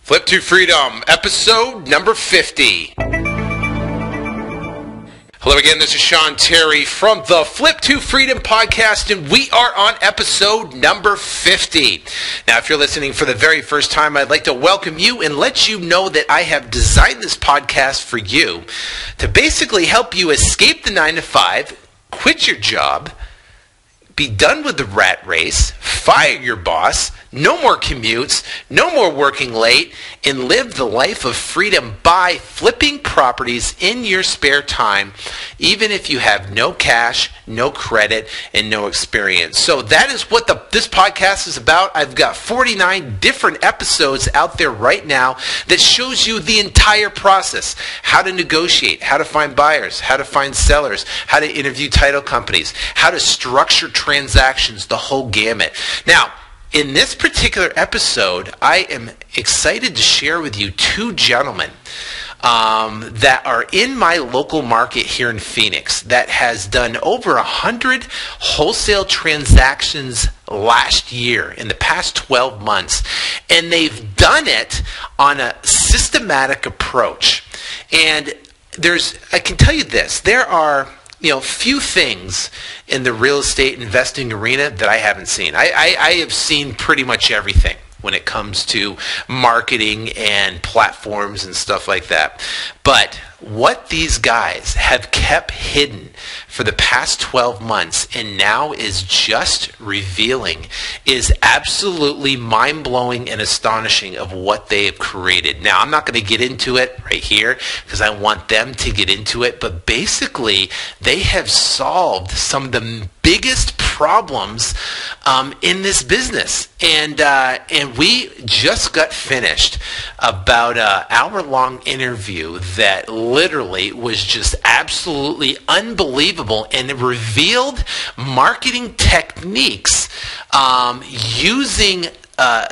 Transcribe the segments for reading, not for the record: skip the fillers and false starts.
Flip to Freedom, episode number 50. Hello again, this is Sean Terry from the Flip to Freedom podcast, and we are on episode number 50. Now, if you're listening for the very first time, I'd like to welcome you and let you know that I have designed this podcast for you to basically help you escape the 9-to-5, quit your job, be done with the rat race, fire your boss, no more commutes, no more working late, and live the life of freedom by flipping properties in your spare time, even if you have no cash, no credit, and no experience. So that is what this podcast is about. I've got 49 different episodes out there right now that shows you the entire process, how to negotiate, how to find buyers, how to find sellers, how to interview title companies, how to structure transactions, the whole gamut. Now, in this particular episode, I am excited to share with you two gentlemen that are in my local market here in Phoenix that has done over 100 wholesale transactions last year in the past 12 months. And they've done it on a systematic approach. And I can tell you this, there are few things in the real estate investing arena that I haven't seen. I have seen pretty much everything when it comes to marketing and platforms and stuff like that. But what these guys have kept hidden for the past 12 months and now is just revealing is absolutely mind-blowing and astonishing of what they have created. Now, I'm not going to get into it right here because I want them to get into it, but basically they have solved some of the biggest problems in this business. And we just got finished about an hour-long interview that literally was just absolutely unbelievable, and it revealed marketing techniques using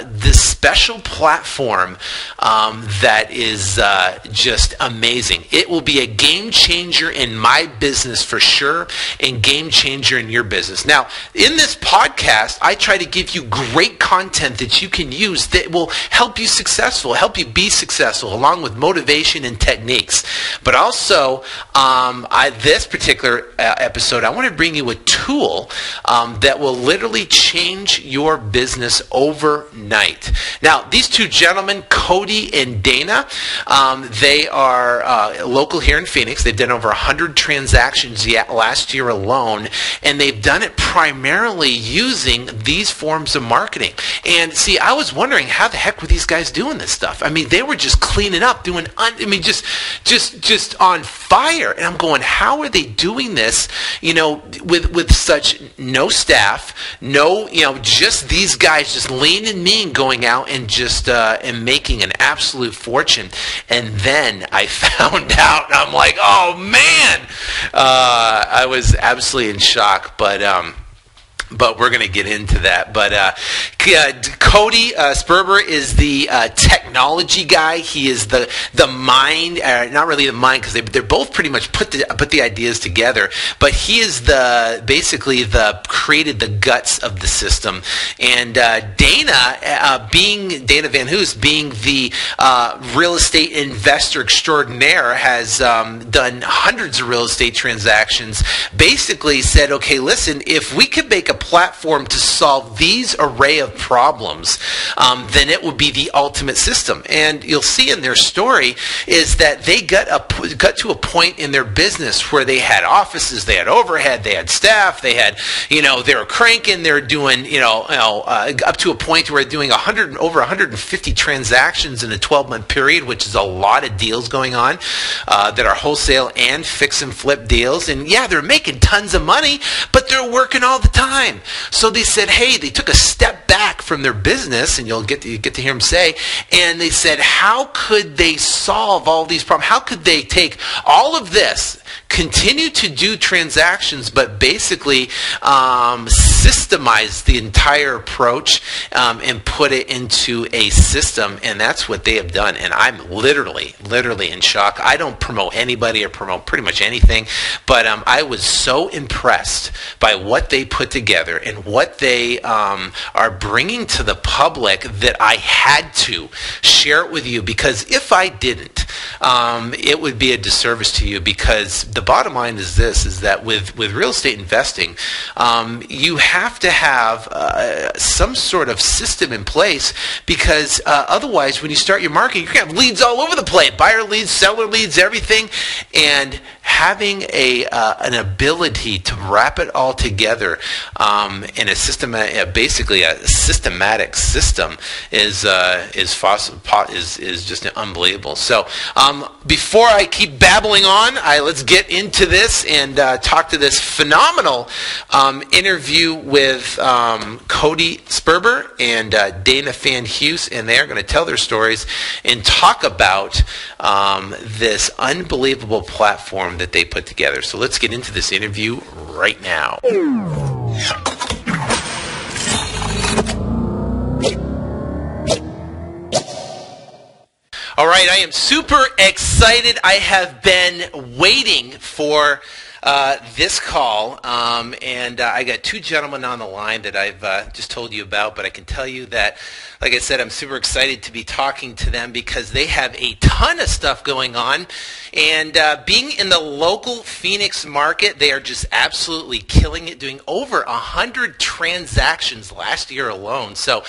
this special platform that is just amazing. It will be a game changer in my business for sure, and game changer in your business. Now, in this podcast, I try to give you great content that you can use that will help you help you be successful, along with motivation and techniques. But also, this particular episode, I want to bring you a tool that will literally change your business overnight. Now, these two gentlemen, Cody and Dana, they are local here in Phoenix. They've done over 100 transactions last year alone, and they've done it primarily using these forms of marketing. And see, I was wondering, how the heck were these guys doing this stuff? I mean, they were just cleaning up, just on fire. And I'm going, how are they doing this? With such no staff, just these guys just lean and mean, going out and just and making an absolute fortune. And then I found out, and I'm like, oh man, I was absolutely in shock. But we're going to get into that. But Cody Sperber is the technology guy. He is the mind, not really the mind, because they're both pretty much put the ideas together. But he is created the guts of the system. And Dana Van Hoos, being the real estate investor extraordinaire, has done hundreds of real estate transactions. Basically said, okay, listen, if we could make a platform to solve these array of problems, then it would be the ultimate system. And you'll see in their story is that they got to a point in their business where they had offices, they had overhead, they had staff, they had, they were cranking, they were doing, up to a point where they're doing over 150 transactions in a 12-month period, which is a lot of deals going on that are wholesale and fix and flip deals. And yeah, they're making tons of money, but they're working all the time. So they said, hey, they took a step back from their business, and you get to hear them say, and they said, how could they solve all these problems? How could they take all of this, continue to do transactions, but basically systemize the entire approach and put it into a system? And that's what they have done. And I'm literally in shock. I don't promote anybody or promote pretty much anything, but I was so impressed by what they put together. together and what they are bringing to the public that I had to share it with you, because if I didn't, it would be a disservice to you, because the bottom line is this, is that with real estate investing, you have to have some sort of system in place, because otherwise when you start your marketing, you're going to have leads all over the place, buyer leads, seller leads, everything, and having an ability to wrap it all together in a system, basically a systematic system, is just unbelievable. So before I keep babbling on, let's get into this and talk to this phenomenal interview with Cody Sperber and Dana Van Hughes, and they are going to tell their stories and talk about this unbelievable platform that they put together. So let's get into this interview right now. All right, I am super excited. I have been waiting for this call, and I got two gentlemen on the line that I've just told you about, but I can tell you that, like I said, I'm super excited to be talking to them because they have a ton of stuff going on, and being in the local Phoenix market, they are just absolutely killing it, doing over 100 transactions last year alone. So,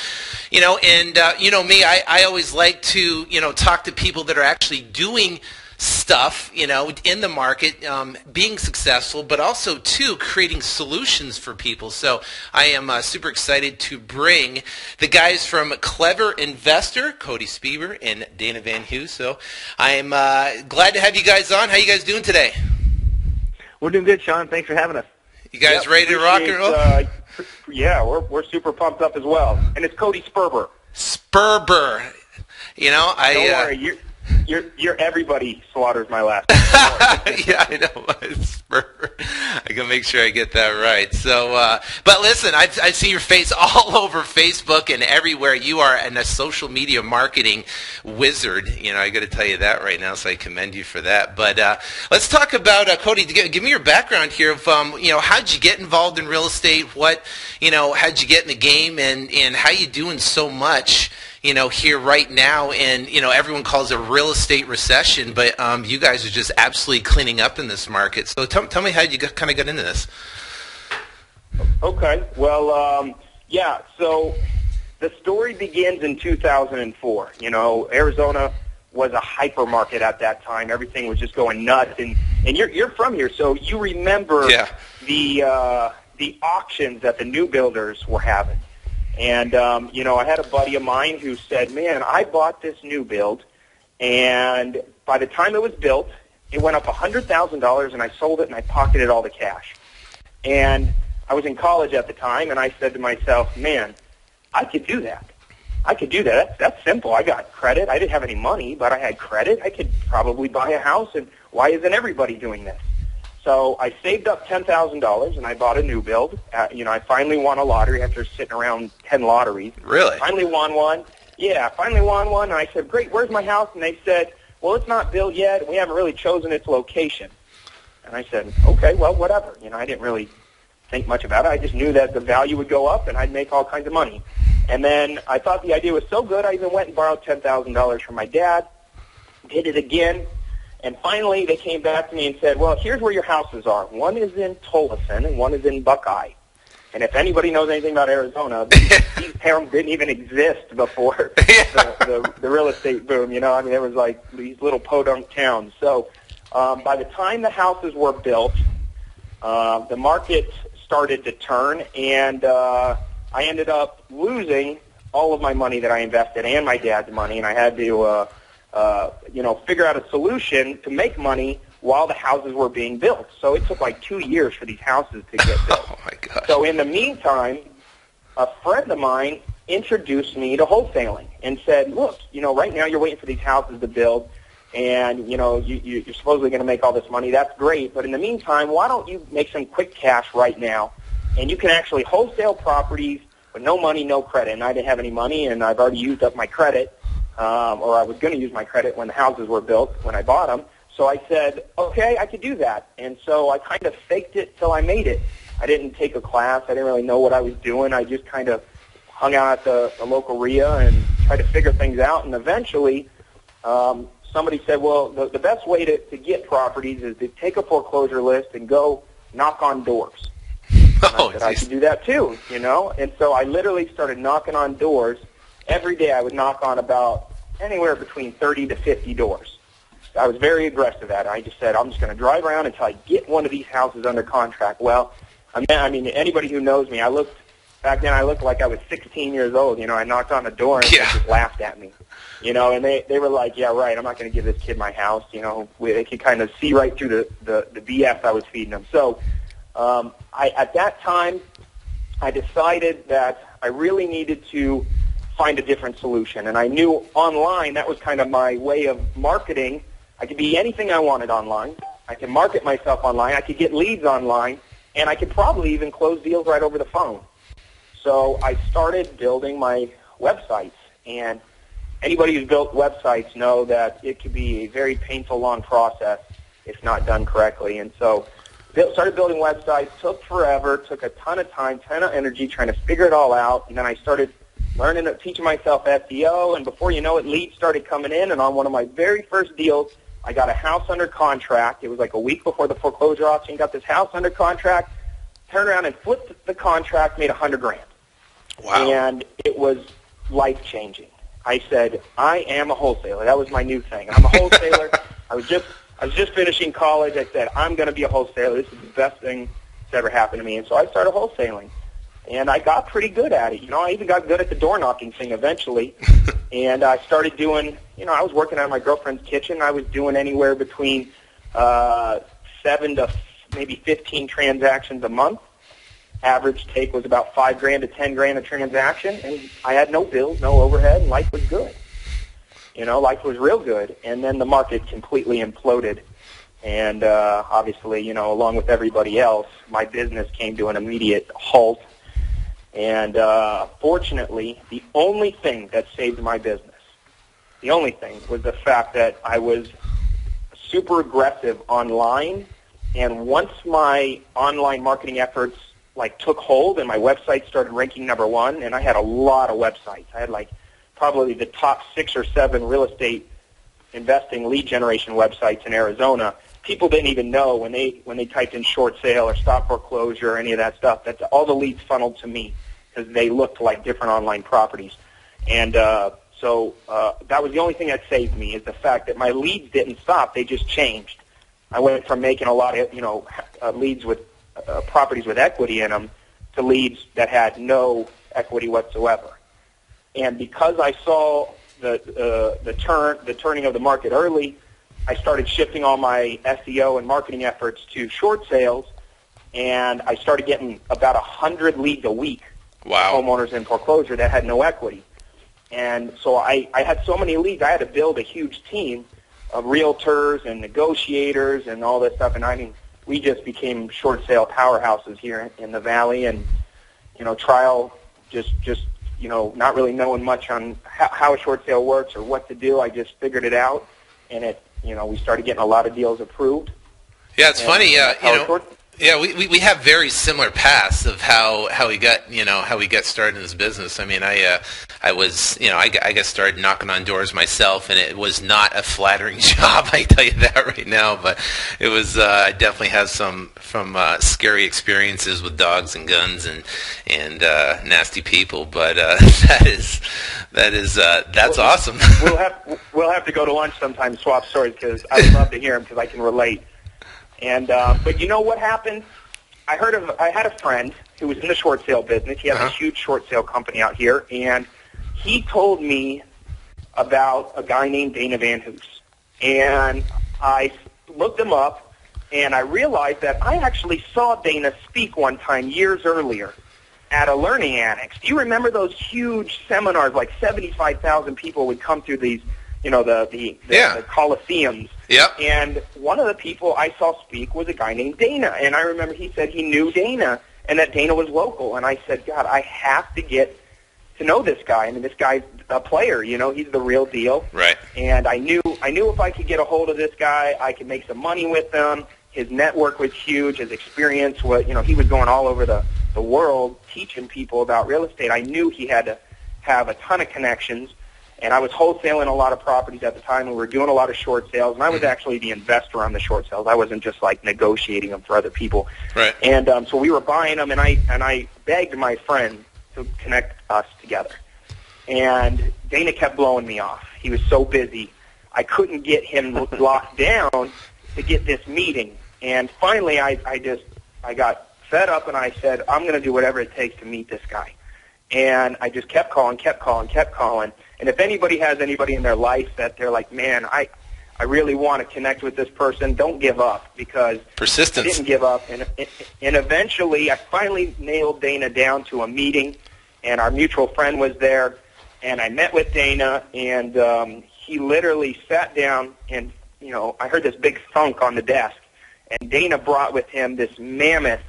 you know, and you know me, I always like to, you know, talk to people that are actually doing stuff, you know, in the market, being successful, but also too creating solutions for people. So I am super excited to bring the guys from Clever Investor, Cody Sperber and Dana Van Hughes. So I am glad to have you guys on. How you guys doing today? We're doing good, Sean. Thanks for having us. You guys ready to rock and roll? Yeah, we're super pumped up as well. And it's Cody Sperber. Sperber. You know, Don't worry, you're everybody slaughters my last name. Yeah, I know. I can make sure I get that right. So, but listen, I've seen your face all over Facebook and everywhere. You are a social media marketing wizard. You know, I got to tell you that right now, so I commend you for that. But let's talk about Cody. Give me your background here of you know, how'd you get involved in real estate? What, you know, how'd you get in the game, and how you doing so much, you know, here right now? And, you know, everyone calls it a real estate recession, but you guys are just absolutely cleaning up in this market. So tell me how you kind of got into this. Okay. Well, yeah, so the story begins in 2004. You know, Arizona was a hypermarket at that time. Everything was just going nuts. And you're from here, so you remember the auctions that the new builders were having. And, you know, I had a buddy of mine who said, man, I bought this new build, and by the time it was built, it went up $100,000, and I sold it, and I pocketed all the cash. And I was in college at the time, and I said to myself, man, I could do that. I could do that. That's simple. I got credit. I didn't have any money, but I had credit. I could probably buy a house, and why isn't everybody doing this? So I saved up $10,000, and I bought a new build. You know, I finally won a lottery after sitting around 10 lotteries. Really? Finally won one. Yeah, finally won one. And I said, great, where's my house? And they said, well, it's not built yet, and we haven't really chosen its location. And I said, okay, well, whatever. You know, I didn't really think much about it. I just knew that the value would go up, and I'd make all kinds of money. And then I thought the idea was so good, I even went and borrowed $10,000 from my dad, did it again. And finally, they came back to me and said, well, here's where your houses are. One is in Tolleson and one is in Buckeye. And if anybody knows anything about Arizona, these towns didn't even exist before the real estate boom. You know, I mean, there was like these little podunk towns. So by the time the houses were built, the market started to turn, and I ended up losing all of my money that I invested and my dad's money, and I had to you know, figure out a solution to make money while the houses were being built. So it took like 2 years for these houses to get built. Oh, my gosh. So in the meantime, a friend of mine introduced me to wholesaling and said, look, you know, right now you're waiting for these houses to build, and, you know, you're supposedly going to make all this money. That's great. But in the meantime, why don't you make some quick cash right now, and you can actually wholesale properties with no money, no credit. And I didn't have any money, and I've already used up my credit. Or I was going to use my credit when the houses were built, when I bought them. So I said, okay, I could do that. And so I kind of faked it till I made it. I didn't take a class. I didn't really know what I was doing. I just kind of hung out at the local RIA and tried to figure things out. And eventually, somebody said, well, the best way to get properties is to take a foreclosure list and go knock on doors. Oh, I said, I could do that too, you know. And so I literally started knocking on doors. Every day I would knock on about anywhere between 30 to 50 doors. I was very aggressive at it. I just said, I'm just going to drive around until I get one of these houses under contract. Well, I mean, anybody who knows me, back then I looked like I was 16 years old. You know, I knocked on the door and they just laughed at me. You know, and they were like, yeah, right, I'm not going to give this kid my house. You know, they could kind of see right through the BS I was feeding them. So at that time, I decided that I really needed to find a different solution. And I knew online that was kind of my way of marketing. I could be anything I wanted online. I could market myself online. I could get leads online. And I could probably even close deals right over the phone. So I started building my websites. And anybody who's built websites know that it could be a very painful, long process if not done correctly. And so started building websites, took forever, took a ton of time, ton of energy trying to figure it all out. And then I started learning, teaching myself SEO. And before you know it, leads started coming in. And on one of my very first deals, I got a house under contract. It was like a week before the foreclosure auction. Got this house under contract, turned around and flipped the contract, made $100,000. Wow. And it was life-changing. I said, I am a wholesaler. That was my new thing. I'm a wholesaler. I was just finishing college. I said, I'm going to be a wholesaler. This is the best thing that's ever happened to me. And so I started wholesaling. And I got pretty good at it. You know, I even got good at the door knocking thing eventually. And I started doing, you know, I was working out of my girlfriend's kitchen. I was doing anywhere between 7 to maybe 15 transactions a month. Average take was about $5,000 to $10,000 a transaction, and I had no bills, no overhead, and life was good. You know, life was real good. And then the market completely imploded. And obviously, you know, along with everybody else, my business came to an immediate halt. And fortunately, the only thing that saved my business, the only thing, was the fact that I was super aggressive online. And once my online marketing efforts took hold and my website started ranking #1, and I had a lot of websites. I had probably the top 6 or 7 real estate investing lead generation websites in Arizona. People didn't even know when they typed in short sale or stop foreclosure or any of that stuff. That's all the leads funneled to me because they looked like different online properties. And so that was the only thing that saved me, is the fact that my leads didn't stop. They just changed. I went from making a lot of leads with properties with equity in them to leads that had no equity whatsoever. And because I saw the turning of the market early, I started shifting all my SEO and marketing efforts to short sales, and I started getting about 100 leads a week. Wow. Homeowners in foreclosure that had no equity. And so I had so many leads, I had to build a huge team of realtors and negotiators and all this stuff. And I mean, we just became short sale powerhouses here in the Valley. And, trial, just not really knowing much on how a short sale works or what to do. I just figured it out. And we started getting a lot of deals approved. Yeah, it's funny. Yeah, we have very similar paths of how we got started in this business. I mean, I got started knocking on doors myself, and it was not a flattering job. I tell you that right now. But it was. I definitely have some scary experiences with dogs and guns and nasty people. But that's awesome. We'll have to go to lunch sometime, swap stories, because I would love to hear them because I can relate. And but you know what happened? I had a friend who was in the short sale business. He has a huge short sale company out here, and he told me about a guy named Dana Van Hoos. And I looked him up, and I realized that I actually saw Dana speak one time years earlier at a learning annex. Do you remember those huge seminars? 75,000 people would come through these, the Coliseums. Yep. And one of the people I saw speak was a guy named Dana. And I remember he said he knew Dana and that Dana was local. And I said, God, I have to get to know this guy. I mean, this guy's a player, he's the real deal. Right. And I knew if I could get a hold of this guy, I could make some money with him. his network was huge. His experience was, he was going all over the world teaching people about real estate. I knew he had to have a ton of connections, and I was wholesaling a lot of properties at the time, and we were doing a lot of short sales, and I was actually the investor on the short sales. I wasn't just like negotiating them for other people. Right. And so we were buying them, and I begged my friend to connect us together. And Dana kept blowing me off. He was so busy. I couldn't get him locked down to get this meeting. And finally, I got fed up, and I said, I'm going to do whatever it takes to meet this guy. And I just kept calling. And if anybody has anybody in their life that they're like, man, I really want to connect with this person, don't give up, because persistence. I didn't give up. And eventually, I finally nailed Dana down to a meeting, and our mutual friend was there. And I met with Dana, and he literally sat down, and, I heard this big thunk on the desk. And Dana brought with him this mammoth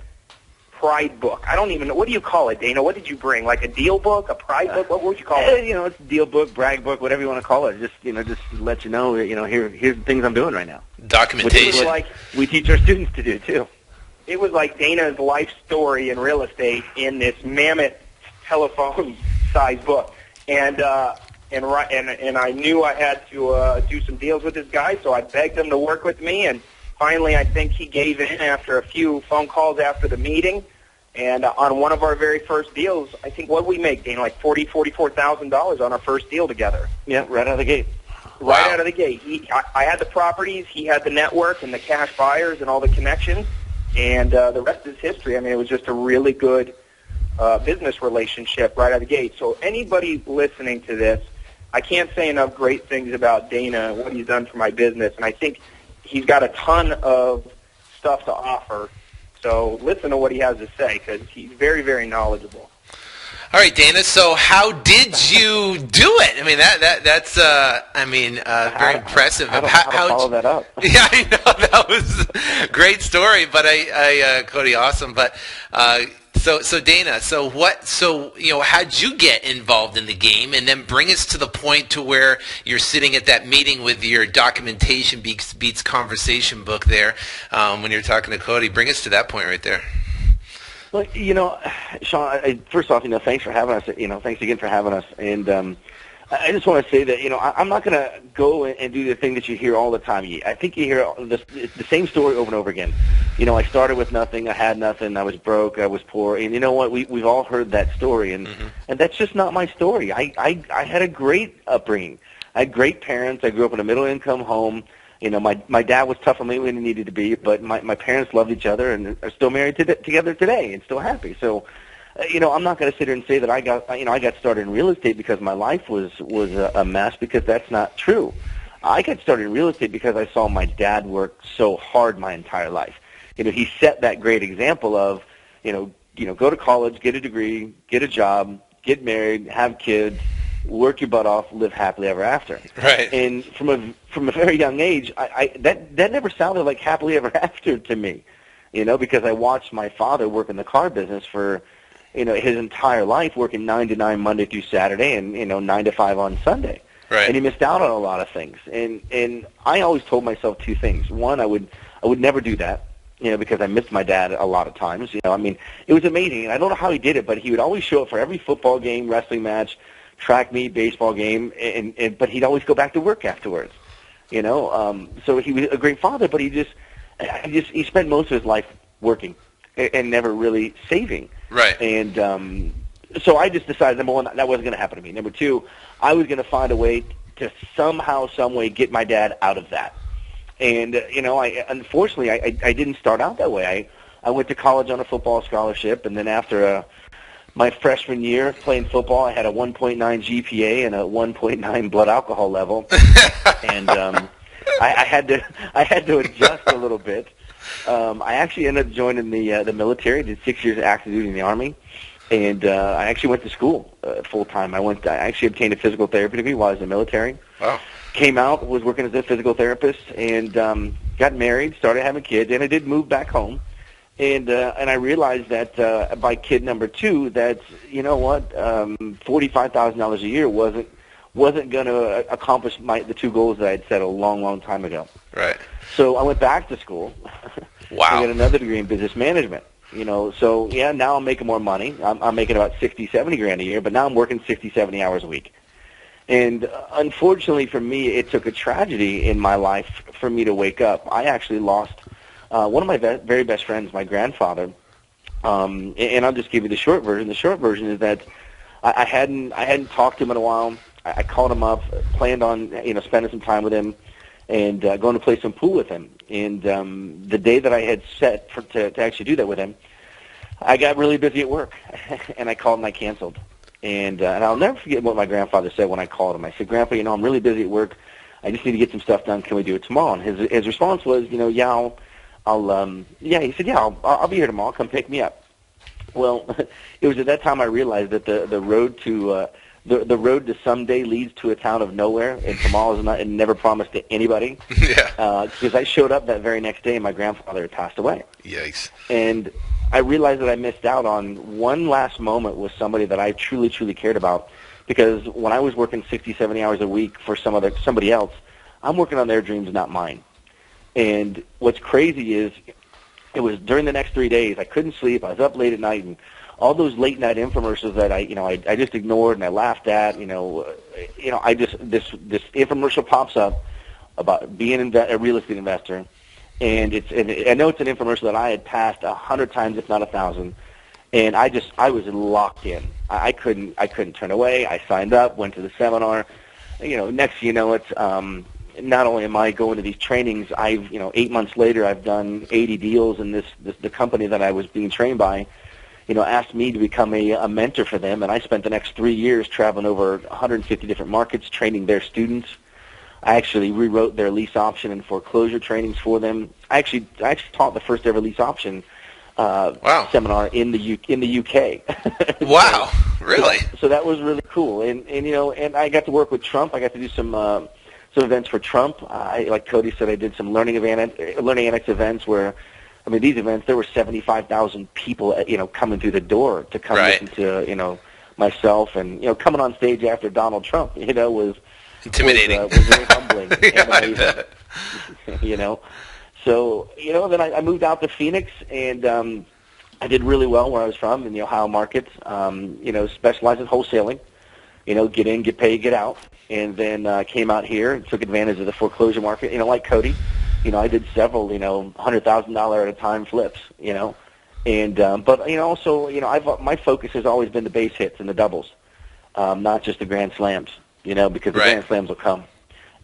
pride book. I don't even know. What do you call it, Dana? What did you bring? Like a deal book, a pride book? What would you call it? It's a deal book, brag book, whatever you want to call it. Just to let you know, here's the things I'm doing right now. Documentation. Like, we teach our students to do, too. It was like Dana's life story in real estate in this mammoth telephone-sized book. And I knew I had to do some deals with this guy, so I begged him to work with me, and finally I think he gave in after a few phone calls after the meeting. And on one of our very first deals, I think, what did we make, Dana? Like $44,000 on our first deal together. Yeah, right out of the gate. Right out of the gate. I had the properties, he had the network and the cash buyers and all the connections, and the rest is history. I mean, it was just a really good business relationship right out of the gate. So anybody listening to this, I can't say enough great things about Dana and what he's done for my business, and I think he's got a ton of stuff to offer. So listen to what he has to say, because he's very, very knowledgeable. All right, Dana. So how did you do it? I mean, that's very impressive. How to follow that up? Yeah, I know that was a great story, but Cody, awesome. But so Dana, how'd you get involved in the game, and then bring us to the point to where you're sitting at that meeting with your documentation beats conversation book there when you're talking to Cody. Bring us to that point right there. Well, Sean, first off, thanks for having us. Thanks again for having us. And I just want to say that, I'm not going to go and do the thing that you hear all the time. I think you hear the same story over and over again. I started with nothing. I had nothing. I was broke. I was poor. And you know what? We've all heard that story. And and that's just not my story. I had a great upbringing. I had great parents. I grew up in a middle-income home. My dad was tough on me when he needed to be, but my parents loved each other and are still married together today and still happy. So, I'm not going to sit here and say that I got started in real estate because my life was a mess, because that's not true. I got started in real estate because I saw my dad work so hard my entire life. He set that great example of, go to college, get a degree, get a job, get married, have kids, work your butt off, live happily ever after. Right. And from a very young age, that never sounded like happily ever after to me, because I watched my father work in the car business for, his entire life, working 9 to 9 Monday through Saturday, and 9 to 5 on Sunday. Right. And he missed out on a lot of things. And I always told myself two things. One, I would never do that, because I missed my dad a lot of times. It was amazing. And I don't know how he did it, but he would always show up for every football game, wrestling match, track meet, baseball game, but he'd always go back to work afterwards. So he was a great father, but he spent most of his life working and never really saving. Right. And so I just decided, number one, that wasn't going to happen to me. Number two, I was going to find a way to somehow, some way get my dad out of that. And unfortunately, I didn't start out that way. I went to college on a football scholarship, and then after my freshman year playing football, I had a 1.9 GPA and a 1.9 blood alcohol level, and I had to adjust a little bit. I actually ended up joining the military. Did 6 years of active duty in the Army, and I actually went to school full time. I actually obtained a physical therapy degree while I was in the military. Wow. Came out, was working as a physical therapist, and got married, started having kids, and I did move back home. And I realized that by kid number 2, that $45,000 a year wasn't going to accomplish the two goals that I had set a long, long time ago. Right. So I went back to school, Wow. I got another degree in business management. So yeah, now I'm making more money. I'm making about 60, 70 grand a year, but now I'm working 60, 70 hours a week. And unfortunately for me, it took a tragedy in my life for me to wake up. I actually lost one of my very best friends, my grandfather. And I'll just give you the short version. The short version is that I hadn't talked to him in a while. I called him up, planned on spending some time with him, and going to play some pool with him. And the day that I had set to actually do that with him, I got really busy at work, and I called and I canceled. And I'll never forget what my grandfather said when I called him. I said, "Grandpa, I'm really busy at work. I just need to get some stuff done. Can we do it tomorrow?" And his response was, yeah, he said, yeah, I'll be here tomorrow. Come pick me up. Well, it was at that time I realized that the road to the road to someday leads to a town of nowhere, and tomorrow is not, and never promised to anybody. Yeah. Because I showed up that very next day, and my grandfather had passed away. Yikes. And I realized that I missed out on one last moment with somebody that I truly, truly cared about. Because when I was working 60, 70 hours a week for somebody else, I'm working on their dreams, not mine. And what's crazy is, it was during the next 3 days, I couldn't sleep. I was up late at night, and all those late night infomercials that I just ignored and I laughed at. This infomercial pops up about being a real estate investor, and I know it's an infomercial that I had passed 100 times, if not 1,000, and I was locked in. I couldn't turn away. I signed up, went to the seminar. Next thing you know, it's not only am I going to these trainings, 8 months later, I've done 80 deals, and the company that I was being trained by, asked me to become a mentor for them, and I spent the next 3 years traveling over 150 different markets, training their students. I actually rewrote their lease option and foreclosure trainings for them. I actually taught the first ever lease option seminar in the UK. Wow, really? So that was really cool, and I got to work with Trump. I got to do some events for Trump. Like Cody said, I did some Learning Annex events where, these events, there were 75,000 people, coming through the door to come listen to, myself, and, coming on stage after Donald Trump, was intimidating. Was very humbling. Yeah, I bet. So, then I moved out to Phoenix, and I did really well where I was from in the Ohio market, specialized in wholesaling, get in, get paid, get out. And then came out here and took advantage of the foreclosure market. Like Cody, I did several, $100,000 at a time flips, And but also, my focus has always been the base hits and the doubles, not just the grand slams, because the grand slams will come.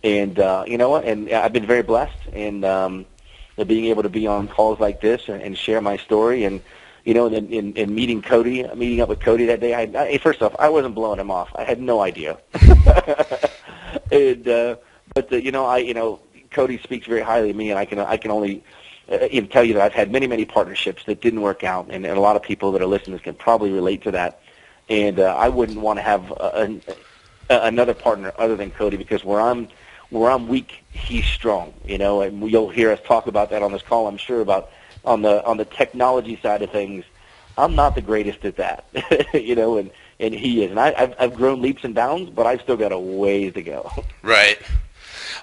And you know what? And I've been very blessed in being able to be on calls like this and share my story. And in meeting up with Cody that day, first off, I wasn't blowing him off. I had no idea. Cody speaks very highly of me, and I can only tell you that I've had many, many partnerships that didn't work out, and a lot of people that are listening can probably relate to that. And I wouldn't want to have another partner other than Cody, because where I'm weak, he's strong. And you'll hear us talk about that on this call, I'm sure, about on the technology side of things. I'm not the greatest at that, and he is. And I've grown leaps and bounds, but I've still got a ways to go. Right.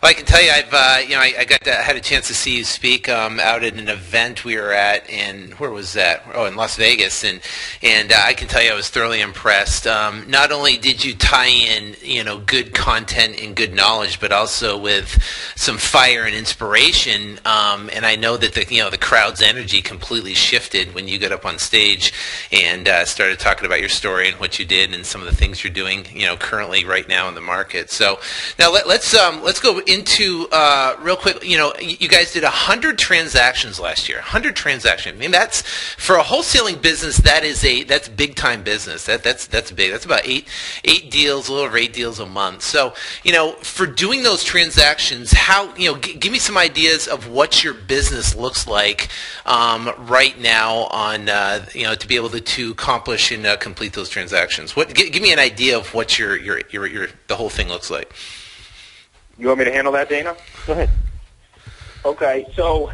Well, I can tell you, I had a chance to see you speak out at an event we were at in, where was that? Oh, in Las Vegas, and I can tell you I was thoroughly impressed. Not only did you tie in, good content and good knowledge, but also with some fire and inspiration. And I know that the crowd's energy completely shifted when you got up on stage and started talking about your story and what you did and some of the things you're doing, currently right now in the market. So now let's go into real quick. You guys did 100 transactions last year. 100 transactions. That's for a wholesaling business. That's big time business. That's big. That's about eight deals, a little over 8 deals a month. So for doing those transactions, how give me some ideas of what your business looks like right now on to be able to accomplish and complete those transactions. Give me an idea of what your the whole thing looks like. You want me to handle that, Dana? Go ahead. Okay, so,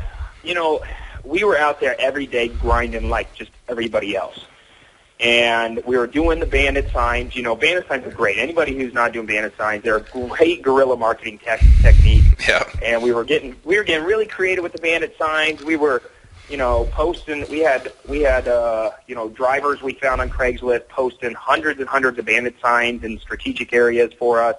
we were out there every day grinding like just everybody else. And we were doing the bandit signs. Bandit signs are great. Anybody who's not doing bandit signs, they're a great guerrilla marketing technique. Yeah. And we were getting really creative with the bandit signs. We were posting. We had drivers we found on Craigslist posting hundreds and hundreds of bandit signs in strategic areas for us,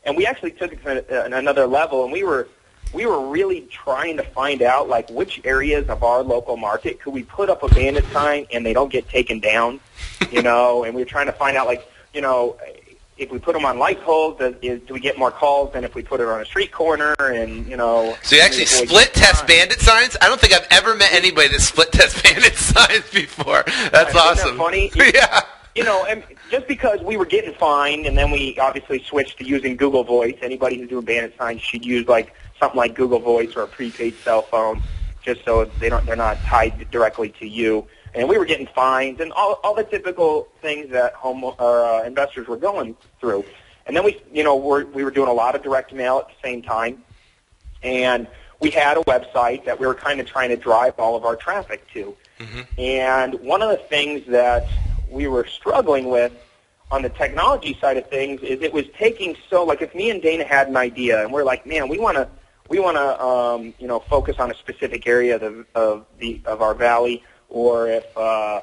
and we actually took it to another level. And we were really trying to find out like which areas of our local market could we put up a bandit sign and they don't get taken down, And we were trying to find out like if we put them on light poles, do we get more calls than if we put it on a street corner? And so you actually split test bandit signs? I don't think I've ever met anybody that split test bandit signs before. That's awesome. Isn't that funny? Yeah. And just because we were getting fined, and then we obviously switched to using Google Voice. Anybody who's doing bandit signs should use like something like Google Voice or a prepaid cell phone, just so they're not tied directly to you. And we were getting fines and all the typical things that investors were going through. And then we were doing a lot of direct mail at the same time, and we had a website that we were kind of trying to drive all of our traffic to. Mm-hmm. And one of the things that we were struggling with on the technology side of things is it was taking like if me and Dana had an idea and we're like, man, we want to focus on a specific area of our valley. Or if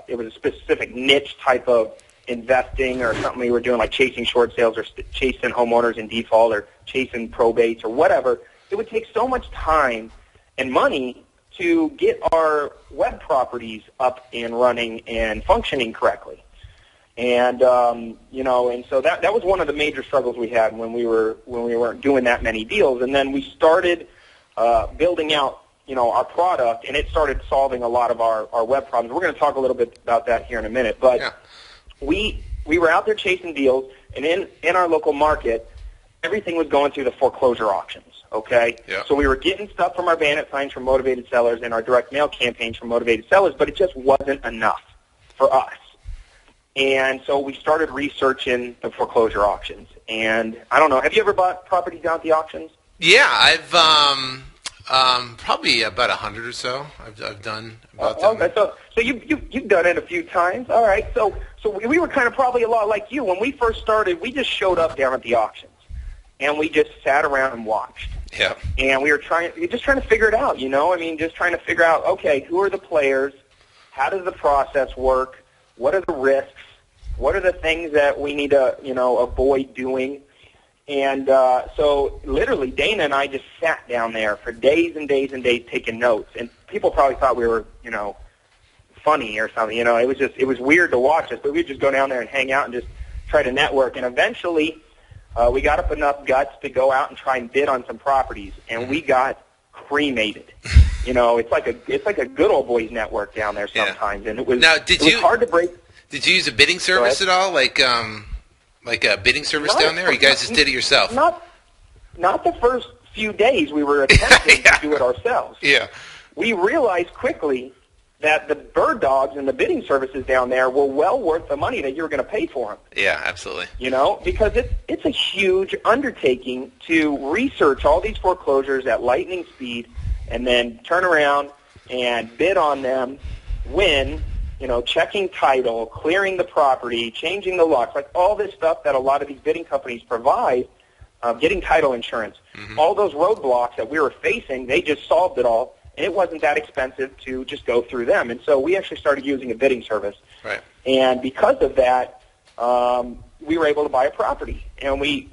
it was a specific niche type of investing or something we were doing, like chasing short sales or chasing homeowners in default or chasing probates or whatever, it would take so much time and money to get our web properties up and running and functioning correctly. And and so that was one of the major struggles we had when we weren't doing that many deals. And then we started building out our product, and it started solving a lot of our web problems. We're going to talk a little bit about that here in a minute. But yeah. we were out there chasing deals, and in our local market, everything was going through the foreclosure auctions, okay? Yeah. So we were getting stuff from our bandit signs from motivated sellers and our direct mail campaigns from motivated sellers, but it just wasn't enough for us. And so we started researching the foreclosure auctions. And I don't know, have you ever bought property down at the auctions? Yeah, I've probably about 100 or so. I've done about that. Okay, so you've done it a few times. All right. So we were kind of probably a lot like you. When we first started, we just showed up down at the auctions, and we just sat around and watched. Yeah. And we were just trying to figure it out. Just trying to figure out, okay, who are the players? How does the process work? What are the risks? What are the things that we need to avoid doing? And so literally Dana and I just sat down there for days and days and days taking notes. And people probably thought we were, funny or something. It was weird to watch us, but we'd just go down there and hang out and just try to network. And eventually we got up enough guts to go out and try and bid on some properties. And we got cremated. It's like a good old boys network down there sometimes. Yeah. And it was hard to break. Did you use a bidding service at all? Like a bidding service down there, or you guys just did it yourself? Not the first few days we were attempting to do it ourselves. Yeah. We realized quickly that the bird dogs and the bidding services down there were well worth the money that you were going to pay for them. Yeah, absolutely. Because it's a huge undertaking to research all these foreclosures at lightning speed and then turn around and bid on them, win, checking title, clearing the property, changing the locks, like all this stuff that a lot of these bidding companies provide, getting title insurance. Mm-hmm. All those roadblocks that we were facing, they just solved it all, and it wasn't that expensive to just go through them. And so we actually started using a bidding service. Right. And because of that, we were able to buy a property. And we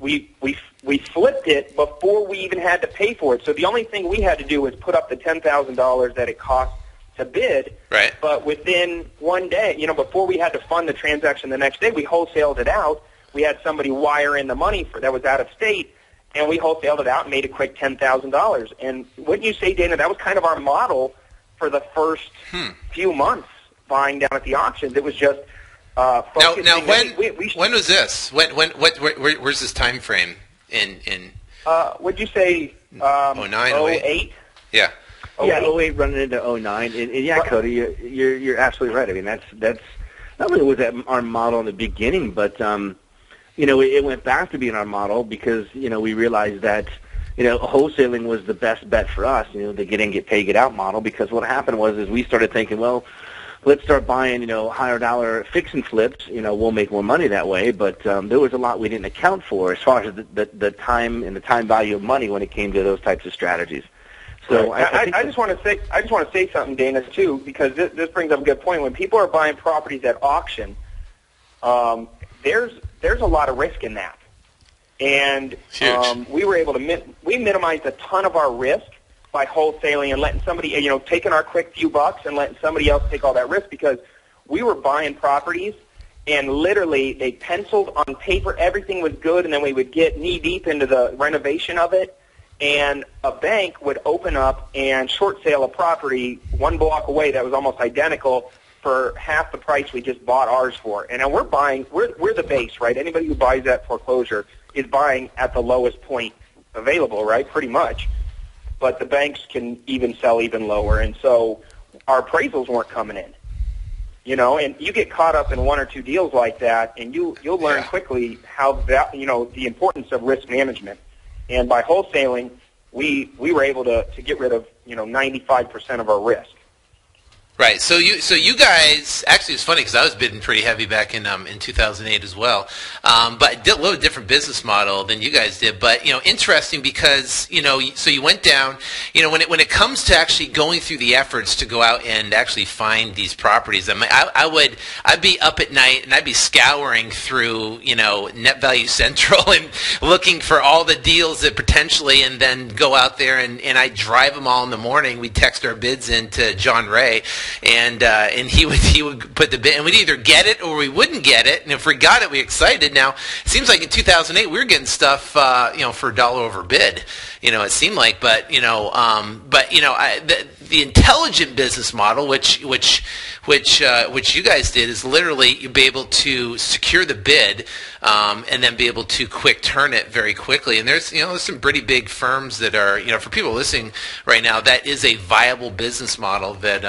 flipped it before we even had to pay for it. So the only thing we had to do was put up the $10,000 that it cost to bid, right. But within one day, before we had to fund the transaction the next day, we wholesaled it out. We had somebody wire in the money that was out of state, and we wholesaled it out and made a quick $10,000. And wouldn't you say, Dana, that was kind of our model for the first few months buying down at the auctions. It was just focusing. Now when was this? Where's this time frame in? Would you say 09, 08? Yeah. Yeah, 08 running into 09. And yeah, Cody, you're absolutely right. I mean, that's not only was that our model in the beginning, but it went back to being our model because we realized that wholesaling was the best bet for us. The get in, get paid, get out model. Because what happened was we started thinking, well, let's start buying higher dollar fix and flips. We'll make more money that way. But there was a lot we didn't account for as far as the time and the time value of money when it came to those types of strategies. So right. I just want to say something, Dana, too, because this brings up a good point. When people are buying properties at auction, there's a lot of risk in that, and we were able to we minimized a ton of our risk by wholesaling and letting somebody, taking our quick few bucks and letting somebody else take all that risk, because we were buying properties and literally they penciled on paper, everything was good, and then we would get knee deep into the renovation of it. And a bank would open up and short sale a property one block away that was almost identical for half the price we just bought ours for. And now we're the base, right? Anybody who buys that foreclosure is buying at the lowest point available, right? Pretty much. But the banks can even sell even lower. And so our appraisals weren't coming in. And you get caught up in one or two deals like that, and you'll learn quickly how the importance of risk management. And by wholesaling, we were able to get rid of 95% of our risk. Right. So you guys, actually it's funny because I was bidding pretty heavy back in 2008 as well. But did a little different business model than you guys did. But, interesting because, so you went down, when it comes to actually going through the efforts to go out and actually find these properties, I'd be up at night and I'd be scouring through, Net Value Central and looking for all the deals that potentially, and then go out there and I'd drive them all in the morning. We'd text our bids into John Ray. And he would put the bid, and we'd either get it or we wouldn't get it. And if we got it, we excited. Now it seems like in 2008 we were getting stuff, for $1 over bid. It seemed like, but the intelligent business model, which you guys did, is literally you'd be able to secure the bid, and then be able to quick turn it very quickly. And there's some pretty big firms that are, for people listening right now, that is a viable business model that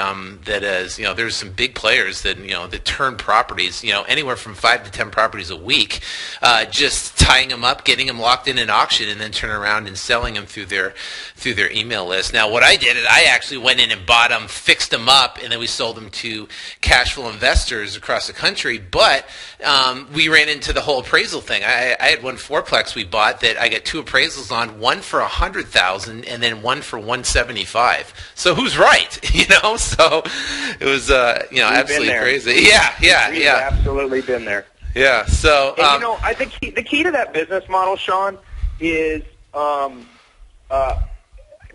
is, there's some big players that that turn properties, anywhere from 5 to 10 properties a week, just tying them up, getting them locked in an auction, and then turning around and selling them through their email list. Now what I did is I actually went in and bought them, fixed them up, and then we sold them to cash flow investors across the country. But we ran into the whole appraisal thing. I had one fourplex we bought that I got 2 appraisals on, one for $100,000 and then one for $175,000. So who's right? So it was absolutely crazy. We've absolutely been there. Yeah. So and, I think the key to that business model, Sean, is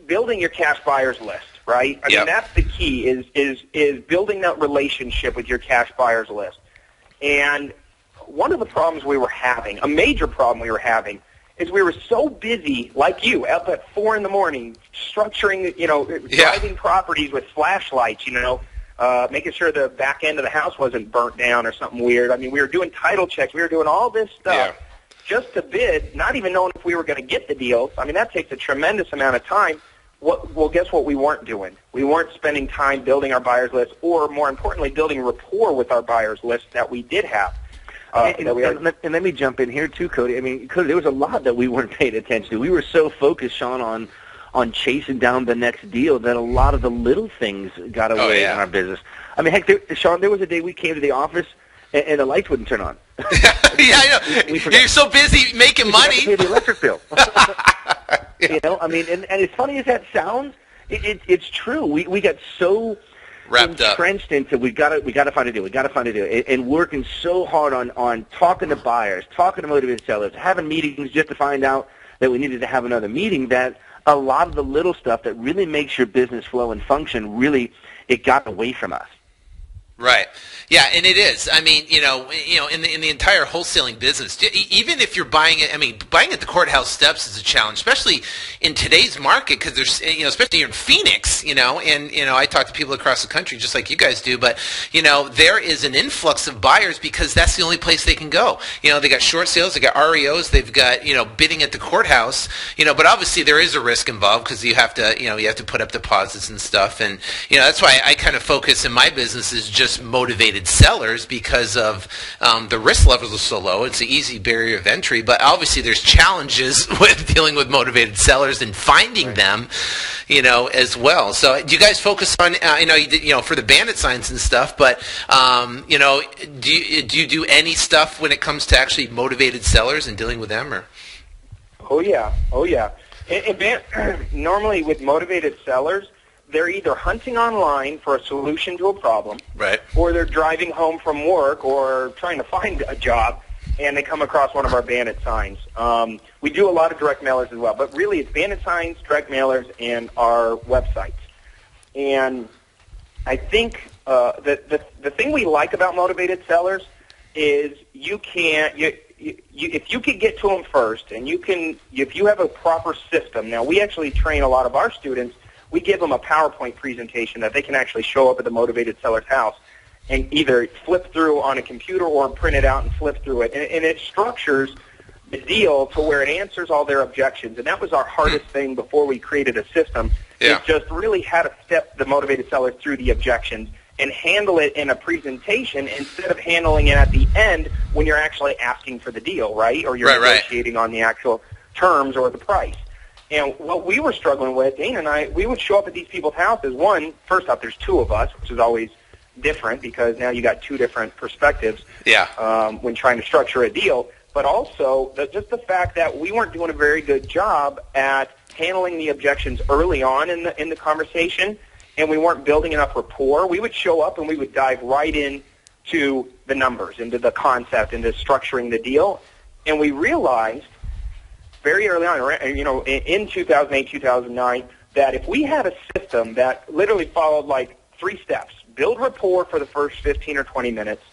building your cash buyers list. Right? I mean, that's the key, is building that relationship with your cash buyers list. And one of the problems we were having, a major problem we were having, is we were so busy, like you, up at 4 in the morning, structuring, driving properties with flashlights, making sure the back end of the house wasn't burnt down or something weird. I mean, we were doing title checks. We were doing all this stuff just to bid, not even knowing if we were going to get the deals. I mean, that takes a tremendous amount of time. Well, guess what we weren't doing? We weren't spending time building our buyers list, or more importantly, building rapport with our buyers list that we did have. And let me jump in here too, Cody. I mean, Cody, there was a lot that we weren't paying attention to. We were so focused, Sean, on chasing down the next deal that a lot of the little things got away in our business. I mean, heck, Sean, there was a day we came to the office and the lights wouldn't turn on. I know. You're so busy making money. Pay the electric bill. I mean, and as funny as that sounds, it's true. We got so entrenched into we got to find a deal, and working so hard on talking to buyers, talking to motivated sellers, having meetings just to find out that we needed to have another meeting, that a lot of the little stuff that really makes your business flow and function, really, it got away from us. Right. Yeah, and it is. I mean, in the entire wholesaling business, even if you're buying it, I mean, buying at the courthouse steps is a challenge, especially in today's market, because there's, especially here in Phoenix, and I talk to people across the country just like you guys do, but, there is an influx of buyers because that's the only place they can go. They got short sales, they got REOs, they've got, bidding at the courthouse, but obviously there is a risk involved because you have to put up deposits and stuff, and, that's why I kind of focus in my business is just motivated sellers, because of the risk levels are so low. It's an easy barrier of entry, but obviously there's challenges with dealing with motivated sellers and finding them, as well. So do you guys focus on, you did, for the bandit signs and stuff, but do you do any stuff when it comes to actually motivated sellers and dealing with them, or? Oh yeah. Normally with motivated sellers, they're either hunting online for a solution to a problem, right, or they're driving home from work or trying to find a job, and they come across one of our bandit signs. We do a lot of direct mailers as well, but really it's bandit signs, direct mailers, and our websites. And I think the thing we like about motivated sellers is if you could get to them first, and if you have a proper system. Now, we actually train a lot of our students. We give them a PowerPoint presentation that they can actually show up at the motivated seller's house and either flip through on a computer or print it out and flip through it. And it structures the deal to where it answers all their objections. And that was our hardest thing before we created a system. Yeah. Is just really how to step the motivated seller through the objections and handle it in a presentation instead of handling it at the end when you're actually asking for the deal, right? Or you're negotiating on the actual terms or the price. And what we were struggling with, Dana and I, we would show up at these people's houses. First off, there's two of us, which is always different because now you got two different perspectives when trying to structure a deal. But also, just the fact that we weren't doing a very good job at handling the objections early on in the conversation, and we weren't building enough rapport. We would show up and we would dive right into the numbers, into the concept, into structuring the deal. And we realized very early on, in 2008, 2009, that if we had a system that literally followed like 3 steps, build rapport for the first 15 or 20 minutes,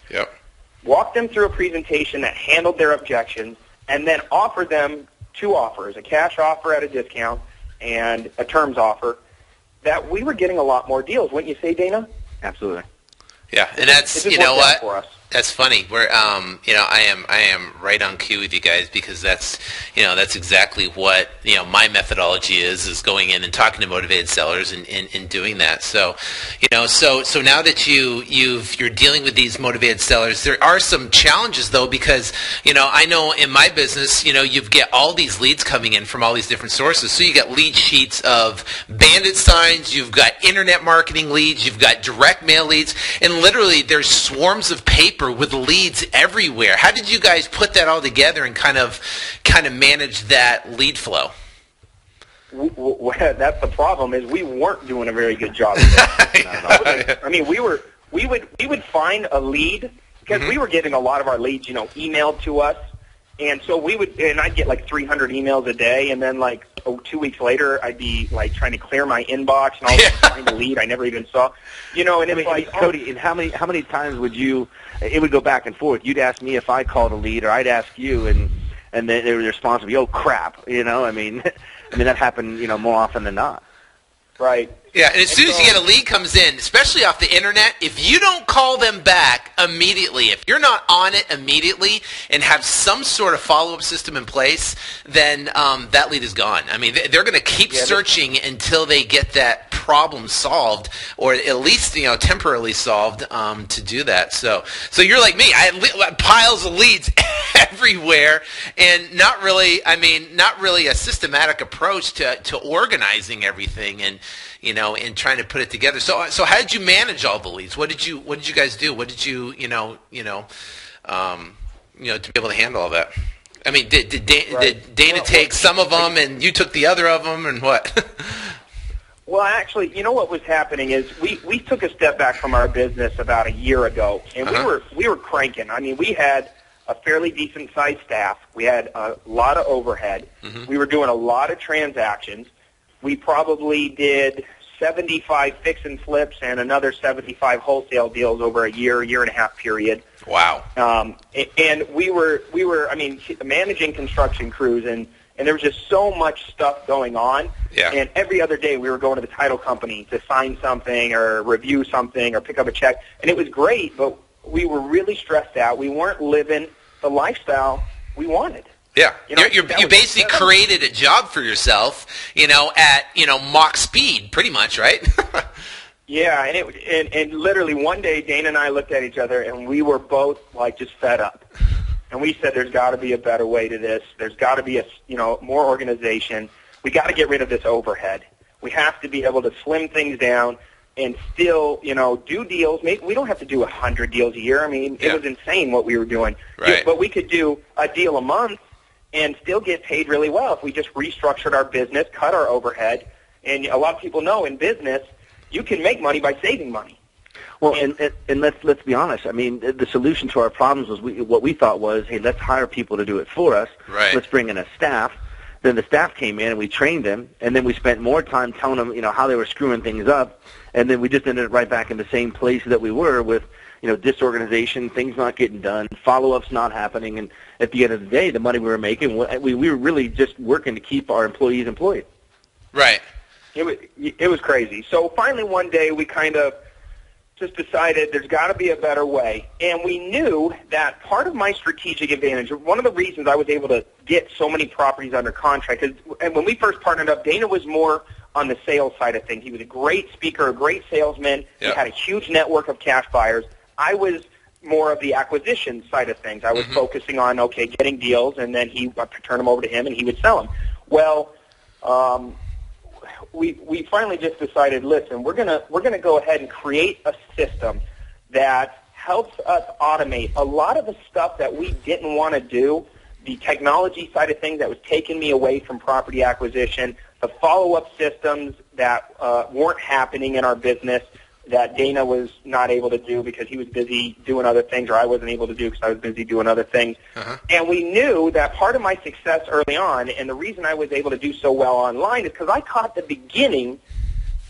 walk them through a presentation that handled their objections, and then offer them 2 offers, a cash offer at a discount and a terms offer, that we were getting a lot more deals. Wouldn't you say, Dana? Absolutely. Yeah, and that's, you know what? That's funny. We're, I am right on cue with you guys because that's exactly what, my methodology is going in and talking to motivated sellers and doing that. So, so now that you're dealing with these motivated sellers, there are some challenges though, because, I know in my business, you get all these leads coming in from all these different sources. So you got lead sheets of bandit signs, you've got internet marketing leads, you've got direct mail leads, and literally there's swarms of paper with leads everywhere. How did you guys put that all together and kind of manage that lead flow? Well, that's the problem. Is we weren't doing a very good job of that. I mean, we would find a lead because we were getting a lot of our leads, emailed to us, and so I'd get like 300 emails a day, and then like 2 weeks later, I'd be like trying to clear my inbox and all find a lead I never even saw, and it's like Cody. And how many times would you? It would go back and forth. You'd ask me if I called a lead, or I'd ask you, and then the response would be, "Oh crap!" I mean that happened, more often than not. Right. Yeah, and as soon as you get a lead comes in, especially off the internet, if you don't call them back immediately, if you're not on it immediately and have some sort of follow-up system in place, then that lead is gone. I mean, they're going to keep searching until they get that problem solved, or at least temporarily solved to do that. So you're like me. I had piles of leads everywhere, and not really a systematic approach to organizing everything and and trying to put it together. So how did you manage all the leads? What did you guys do? What did you to be able to handle all that? I mean, did Dana take some of them and you took the other of them, and what? Well, actually, what was happening is we took a step back from our business about a year ago, and we were cranking. I mean, we had a fairly decent sized staff. We had a lot of overhead. We were doing a lot of transactions. We probably did 75 fix and flips and another 75 wholesale deals over a year and a half period. Wow. And we were managing construction crews, and there was just so much stuff going on. Yeah. And every other day we were going to the title company to sign something or review something or pick up a check. And it was great, but we were really stressed out. We weren't living the lifestyle we wanted. Yeah, you basically created a job for yourself, at Mach speed, pretty much, right? Yeah, and literally one day, Dana and I looked at each other, and we were both like just fed up, and we said, "There's got to be a better way to this. There's got to be more organization. We got to get rid of this overhead. We have to be able to slim things down and still, do deals. Maybe we don't have to do 100 deals a year. I mean, it was insane what we were doing, right. But we could do a deal a month." and still get paid really well if we just restructured our business, cut our overhead. And a lot of people know in business, you can make money by saving money. Well, and let's be honest. I mean, the solution to our problems was what we thought was, hey, let's hire people to do it for us. Right. Let's bring in a staff. Then the staff came in and we trained them, and then we spent more time telling them, how they were screwing things up, and then we just ended up right back in the same place that we were with, disorganization, things not getting done, follow-ups not happening, and at the end of the day, the money we were making, we were really just working to keep our employees employed. Right. It was crazy. So finally one day we kind of just decided there's got to be a better way. And we knew that part of my strategic advantage, one of the reasons I was able to get so many properties under contract, and when we first partnered up, Dana was more on the sales side of things. He was a great speaker, a great salesman. Yep. He had a huge network of cash buyers. I was more of the acquisition side of things. I was focusing on, getting deals, and then I would turn them over to him, and he would sell them. Well, we finally just decided, listen, we're gonna go ahead and create a system that helps us automate a lot of the stuff that we didn't want to do, the technology side of things that was taking me away from property acquisition, the follow-up systems that weren't happening in our business that Dana was not able to do because he was busy doing other things, or I wasn't able to do because I was busy doing other things. And we knew that part of my success early on, and the reason I was able to do so well online, is because I caught the beginning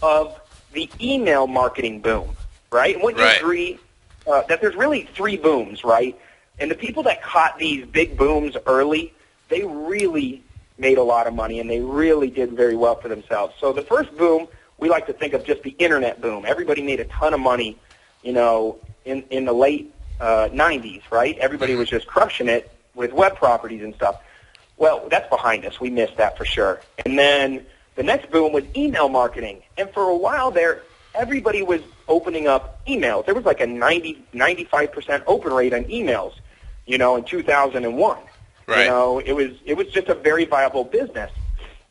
of the email marketing boom, right? And wouldn't you agree that there's really three booms, right? And the people that caught these big booms early, they really made a lot of money, and they really did very well for themselves. So the first boom, we like to think of just the internet boom. Everybody made a ton of money, in the late 90s, right? Everybody was just crushing it with web properties and stuff. Well, that's behind us. We missed that for sure. And then the next boom was email marketing. And for a while there, everybody was opening up emails. There was like a 95% open rate on emails, in 2001. Right. It was just a very viable business.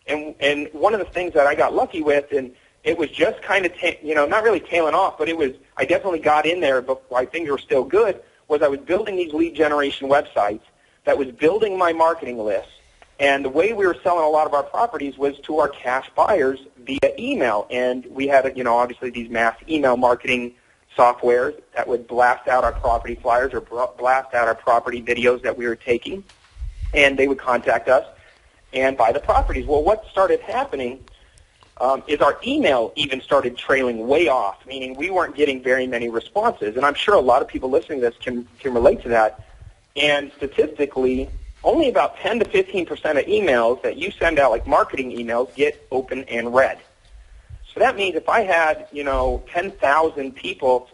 And one of the things that I got lucky with, and it was just kind of, not really tailing off, but I definitely got in there, but while things were still good, was I was building these lead generation websites that was building my marketing list. And the way we were selling a lot of our properties was to our cash buyers via email. And we had, obviously these mass email marketing softwares that would blast out our property flyers or blast out our property videos that we were taking. And they would contact us and buy the properties. Well, what started happening is our email even started trailing way off, meaning we weren't getting very many responses. And I'm sure a lot of people listening to this can relate to that. And statistically, only about 10 to 15% of emails that you send out, like marketing emails, get open and read. So that means if I had, 10,000 people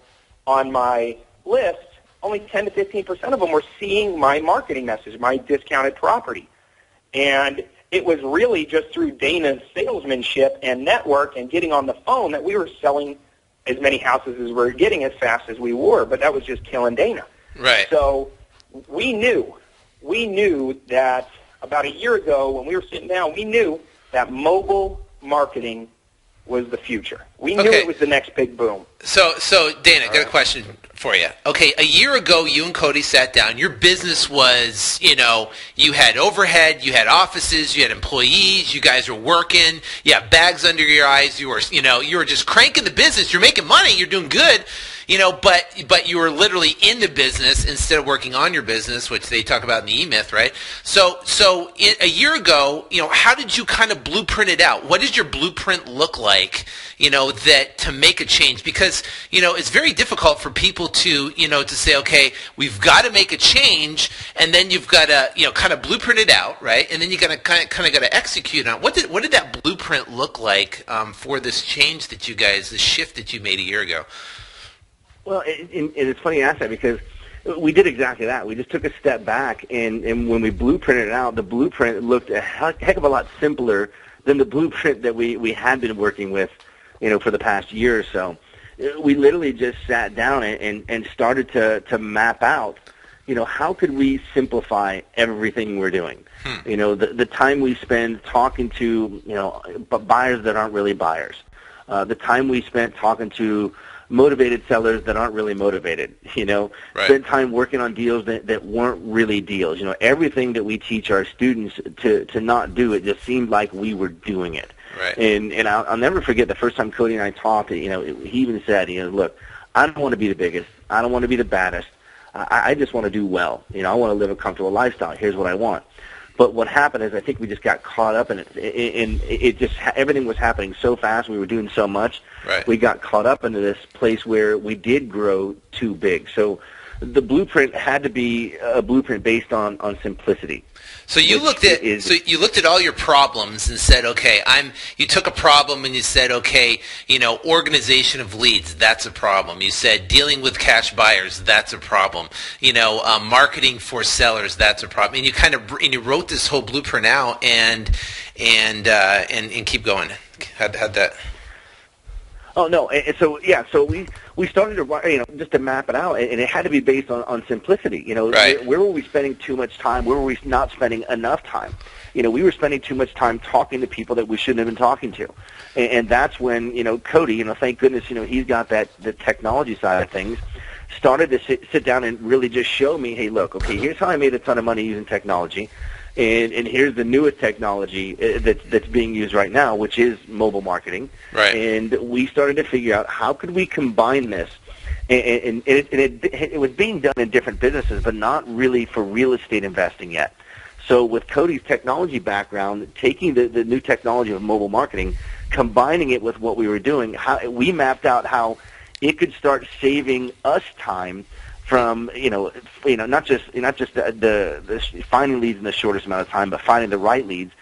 on my list, only 10 to 15% of them were seeing my marketing message, my discounted property. And it was really just through Dana's salesmanship and network and getting on the phone that we were selling as many houses as we were getting as fast as we were, but that was just killing Dana. Right. So we knew that about a year ago when we were sitting down, we knew that mobile marketing was the future. We knew it was the next big boom. So Dana, got a question for you. Okay, a year ago, you and Cody sat down. Your business was, you had overhead, you had offices, you had employees, you guys were working, you had bags under your eyes, you were just cranking the business. You're making money, you're doing good, but you were literally in the business instead of working on your business, which they talk about in the E-Myth, right? So a year ago, how did you kind of blueprint it out? What does your blueprint look like, that to make a change? Because, it's very difficult for people to say, okay, we've got to make a change, and then you've got to, kind of blueprint it out, right? And then you got to kind of got to execute on it. What did that blueprint look like for this change that you guys, the shift that you made a year ago? Well, and it's funny you ask that because we did exactly that. We just took a step back, and when we blueprinted it out, the blueprint looked a heck of a lot simpler than the blueprint that we had been working with, for the past year or so. We literally just sat down and started to map out, how could we simplify everything we're doing? The time we spend talking to, buyers that aren't really buyers. The time we spent talking to motivated sellers that aren't really motivated, Right. spend time working on deals that weren't really deals. Everything that we teach our students to not do, it just seemed like we were doing it. Right. And I'll never forget the first time Cody and I talked, he even said, look, I don't want to be the biggest. I don't want to be the baddest. I just want to do well. I want to live a comfortable lifestyle. Here's what I want. But what happened is I think we just got caught up in it. It just everything was happening so fast. We were doing so much. Right. We got caught up into this place where we did grow too big. So the blueprint had to be a blueprint based on simplicity. So you looked at all your problems and said, okay, you took a problem and you said, okay, organization of leads, that's a problem. You said dealing with cash buyers, that's a problem. Marketing for sellers, that's a problem. And you wrote this whole blueprint out and keep going. How'd that? Oh no! And so we started to just to map it out, and it had to be based on simplicity. Right. Where were we spending too much time? Where were we not spending enough time? We were spending too much time talking to people that we shouldn't have been talking to, and that's when Cody, thank goodness, he's got the technology side of things, started to sit down and really just show me, hey, look, okay, here's how I made a ton of money using technology. And here's the newest technology that's being used right now, which is mobile marketing. Right. And we started to figure out how could we combine this. And it was being done in different businesses, but not really for real estate investing yet. So with Cody's technology background, taking the new technology of mobile marketing, combining it with what we were doing, we mapped out how it could start saving us time from not just the finding leads in the shortest amount of time, but finding the right leads,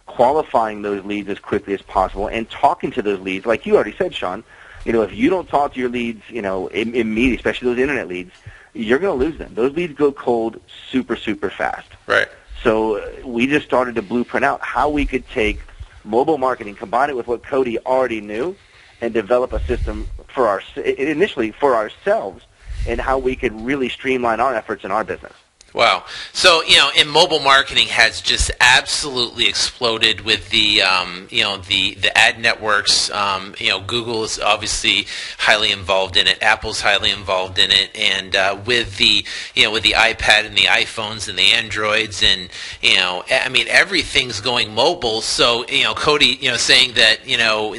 qualifying those leads as quickly as possible, and talking to those leads. Like you already said, Sean, if you don't talk to your leads, immediately, especially those internet leads, you're going to lose them. Those leads go cold super, super fast. Right. So we just started to blueprint out how we could take mobile marketing, combine it with what Cody already knew, and develop a system initially for ourselves, and how we could really streamline our efforts in our business. Wow. So, and mobile marketing has just absolutely exploded with the ad networks. Google is obviously highly involved in it. Apple's highly involved in it. And with the iPad and the iPhones and the Androids and, everything's going mobile. So, Cody, saying that,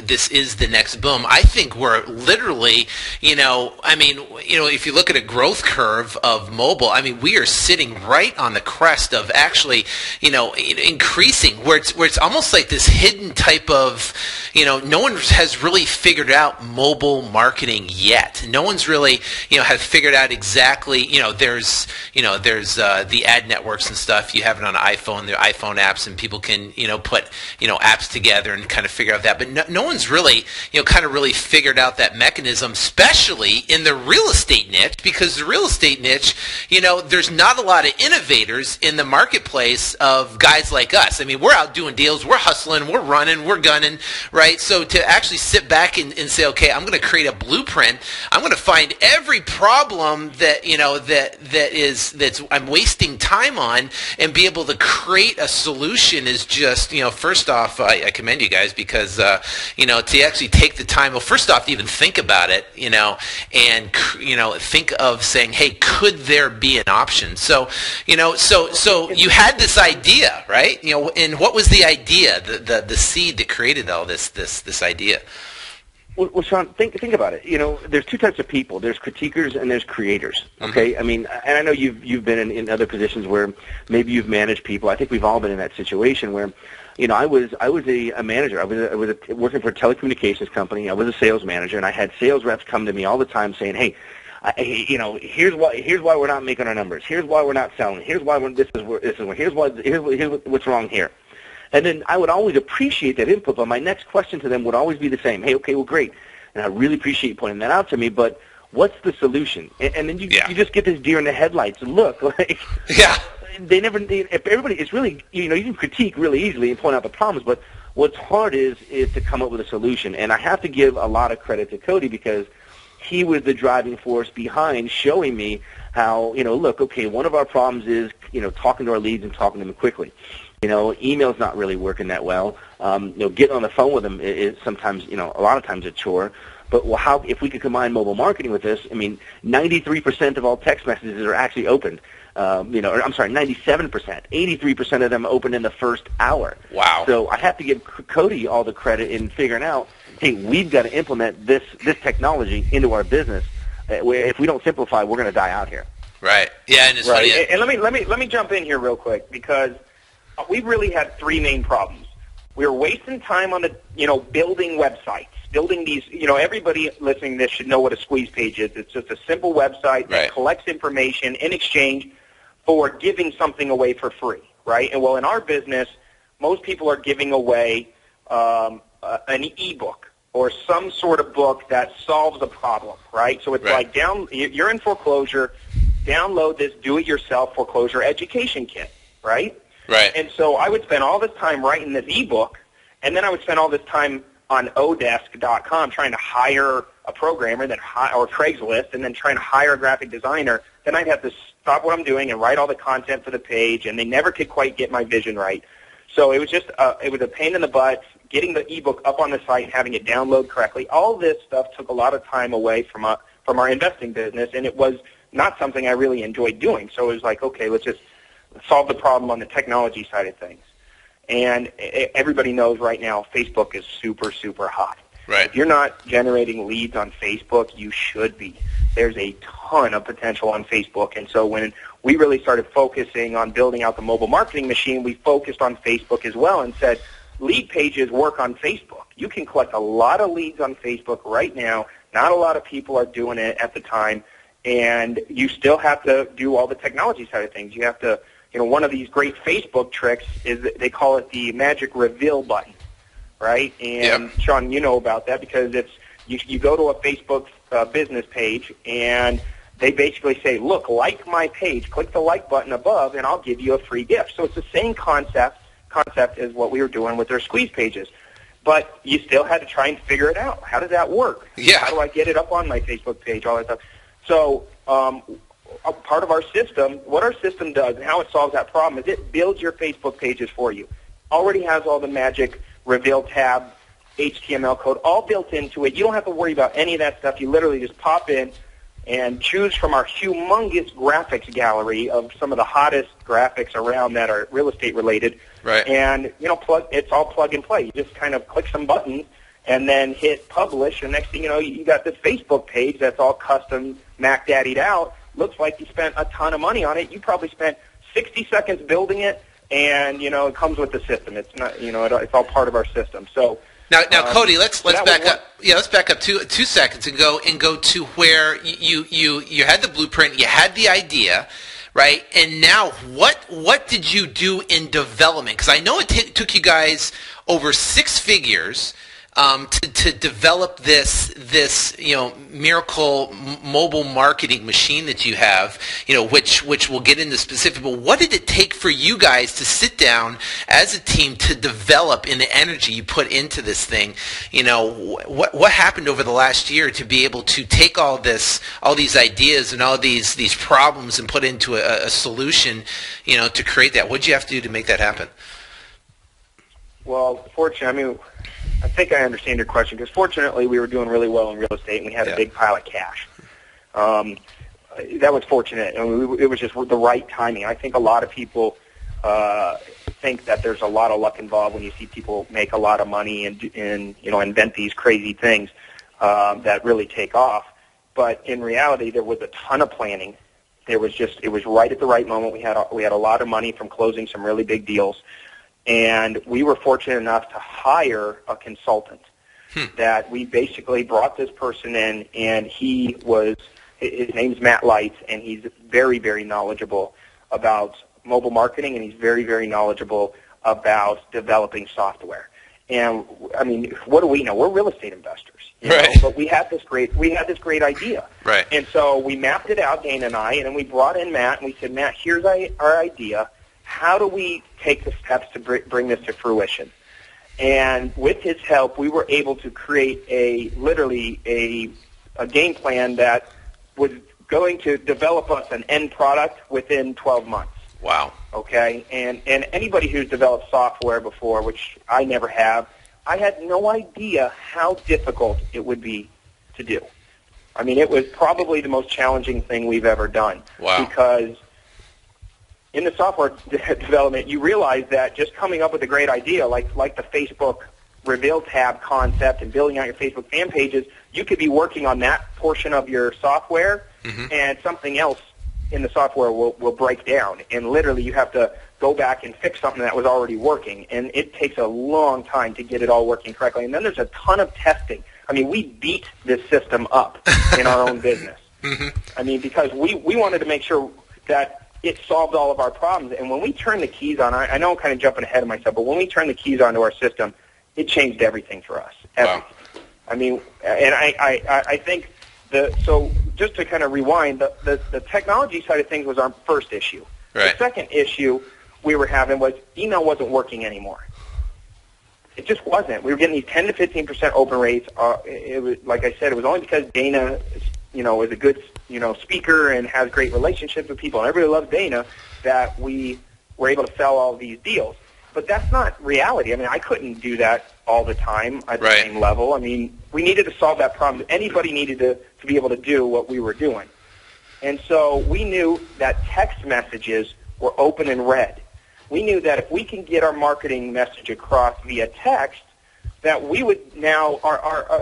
this is the next boom. I think we're literally, if you look at a growth curve of mobile, we are sitting right on the crest of actually, increasing where it's almost like this hidden type of, no one has really figured out mobile marketing yet. No one's really, has figured out exactly, there's the ad networks and stuff. You have it on an iPhone, the iPhone apps, and people can, put, apps together and kind of figure out that. But no one's really, kind of really figured out that mechanism, especially in the real estate niche, because the real estate niche, there's not a lot of innovators in the marketplace of guys like us. We're out doing deals, we're hustling, we're running, we're gunning, right? So to actually sit back and say, okay, I'm going to create a blueprint. I'm going to find every problem that that's I'm wasting time on, and be able to create a solution is just, first off, I commend you guys because to actually take the time. Well, first off, to even think about it, and think of saying, hey, could there be an option? So you had this idea, right? And what was the idea, the seed that created all this idea? Well, Sean, think about it. There's two types of people. There's critiquers and there's creators. Okay, Mm-hmm. And I know you've been in other positions where maybe you've managed people. I think we've all been in that situation where, I was a manager. I was working for a telecommunications company. I was a sales manager, and I had sales reps come to me all the time saying, "Hey, here's why we're not making our numbers. Here's why we're not selling. Here's why here's what's wrong here." And then I would always appreciate that input, but my next question to them would always be the same. Hey, okay, well, great. And I really appreciate you pointing that out to me, but what's the solution? And then you just get this deer in the headlights. Look, it's really, you can critique really easily and point out the problems, but what's hard is to come up with a solution. And I have to give a lot of credit to Cody because he was the driving force behind showing me how, look, okay, one of our problems is, talking to our leads and talking to them quickly. Email's not really working that well. Getting on the phone with them is sometimes, a lot of times a chore. But how if we could combine mobile marketing with this? I mean, 93% of all text messages are actually opened. Or I'm sorry, 97%. 83% of them open in the first hour. Wow. So I have to give Cody all the credit in figuring out, hey, we've got to implement this technology into our business. If we don't simplify, we're going to die out here. Right. Yeah, and it's right. funny. And let me jump in here real quick, because we really had three main problems. We were wasting time on the building websites. Building these, everybody listening to this should know what a squeeze page is. It's just a simple website that collects information in exchange for giving something away for free, right? And well, in our business, most people are giving away an ebook or some sort of book that solves a problem, right? So it's like you're in foreclosure, download this do-it-yourself foreclosure education kit, right? Right. And so I would spend all this time writing this ebook, and then I would spend all this time on odesk.com trying to hire a programmer or Craigslist, and then trying to hire a graphic designer. Then I'd have to stop what I'm doing and write all the content for the page, and they never could quite get my vision right. So it was just it was a pain in the butt getting the ebook up on the site and having it download correctly. All this stuff took a lot of time away from our investing business, and it was not something I really enjoyed doing. So it was like, okay, let's just solve the problem on the technology side of things. And everybody knows right now Facebook is super, super hot. Right. If you're not generating leads on Facebook, you should be. There's a ton of potential on Facebook. And so when we really started focusing on building out the mobile marketing machine, we focused on Facebook as well and said, lead pages work on Facebook. You can collect a lot of leads on Facebook right now. Not a lot of people are doing it at the time. And you still have to do all the technology side of things. You have to, one of these great Facebook tricks is that they call it the magic reveal button, right? And Sean, you know about that because it's you go to a Facebook business page and they basically say, look, like my page, click the like button above, and I'll give you a free gift. So it's the same concept as what we were doing with their squeeze pages. But you still had to try and figure it out. How does that work? Yeah. How do I get it up on my Facebook page, all that stuff? So a part of our system, what our system does and how it solves that problem is it builds your Facebook pages for you. Already has all the magic reveal tab, HTML code, all built into it. You don't have to worry about any of that stuff. You literally just pop in and choose from our humongous graphics gallery of some of the hottest graphics around that are real estate related. Right. And, it's all plug and play. You just kind of click some buttons and then hit publish, and next thing you know, you got this Facebook page that's all custom Mac Daddied out. Looks like you spent a ton of money on it. You probably spent 60 seconds building it, and, it comes with the system. It's not, it's all part of our system. So now, Cody, let's back up. Yeah, let's back up 2 seconds and go to where you had the blueprint, you had the idea, right? And now, what did you do in development? Because I know it took you guys over 6 figures to develop this miracle mobile marketing machine that you have, which we'll get into specific. But what did it take for you guys to sit down as a team to develop in the energy you put into this thing? What happened over the last year to be able to take all these ideas and all these problems and put into a solution, to create that? What did you have to do to make that happen? Well, fortunately, I think I understand your question, because fortunately we were doing really well in real estate and we had a big pile of cash. That was fortunate, and it was just the right timing. I think a lot of people think that there's a lot of luck involved when you see people make a lot of money and invent these crazy things that really take off. But in reality, there was a ton of planning. It was right at the right moment. We had a lot of money from closing some really big deals. And we were fortunate enough to hire a consultant that we basically brought this person in, and his name's Matt Lights, and he's very, very knowledgeable about mobile marketing, and he's very, very knowledgeable about developing software. And I mean, what do we know? We're real estate investors, but we had this great idea. Right. And so we mapped it out, Dana and I, and then we brought in Matt, and we said, Matt, here's our idea. How do we take the steps to bring this to fruition? And with his help, we were able to create literally a game plan that was going to develop us an end product within 12 months. Wow. Okay, and anybody who's developed software before, which I never have, I had no idea how difficult it would be to do. I mean, it was probably the most challenging thing we've ever done. Wow. Because in the software development, you realize that just coming up with a great idea, like the Facebook Reveal tab concept and building out your Facebook fan pages, you could be working on that portion of your software, and something else in the software will break down. And literally you have to go back and fix something that was already working. And it takes a long time to get it all working correctly. And then there's a ton of testing. I mean, we beat this system up in our own business. I mean, because we wanted to make sure that it solved all of our problems. And when we turned the keys on, I know I'm kind of jumping ahead of myself, but when we turned the keys onto our system, it changed everything for us. Everything. Wow. I mean, and I think so just to kind of rewind, the technology side of things was our first issue. Right. The second issue we were having was email wasn't working anymore. It just wasn't. We were getting these 10 to 15% open rates. It was, like I said, it was only because Dana, is a good, speaker and has great relationships with people, and everybody loves Dana, that we were able to sell all these deals. But that's not reality. I mean, I couldn't do that all the time at the same level. I mean, we needed to solve that problem. Anybody needed to be able to do what we were doing. And so we knew that text messages were open and read. We knew that if we can get our marketing message across via text, that we would now,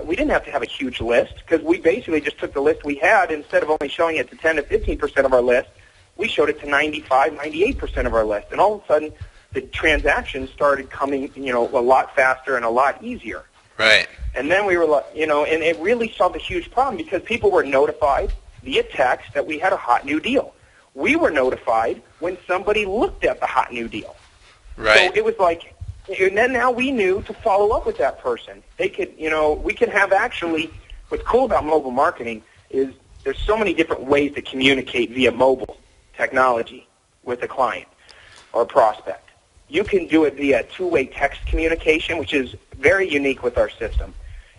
we didn't have to have a huge list, because we basically just took the list we had, instead of only showing it to 10 to 15% of our list, we showed it to 95, 98% of our list. And all of a sudden, the transactions started coming, a lot faster and a lot easier. Right. And then we were, and it really solved a huge problem, because people were notified via text that we had a hot new deal. We were notified when somebody looked at the hot new deal. Right. So it was like, and then now we knew to follow up with that person. They could, we could have actually, what's cool about mobile marketing is there's so many different ways to communicate via mobile technology with a client or prospect. You can do it via two-way text communication, which is very unique with our system.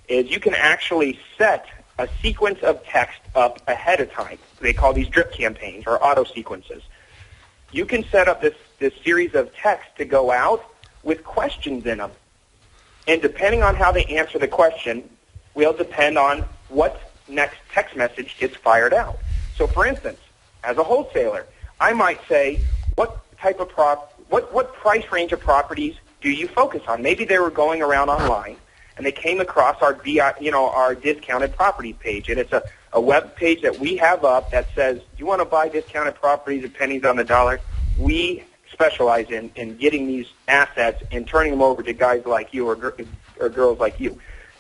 Is you can actually set a sequence of text up ahead of time. They call these drip campaigns or auto sequences. You can set up this series of text to go out with questions in them. And depending on how they answer the question will depend on what next text message gets fired out. So, for instance, as a wholesaler, I might say, what type of what price range of properties do you focus on? Maybe they were going around online and they came across our our discounted properties page, and it's a web page that we have up that says, do you want to buy discounted properties at pennies on the dollar? We specialize in getting these assets and turning them over to guys like you or girls like you.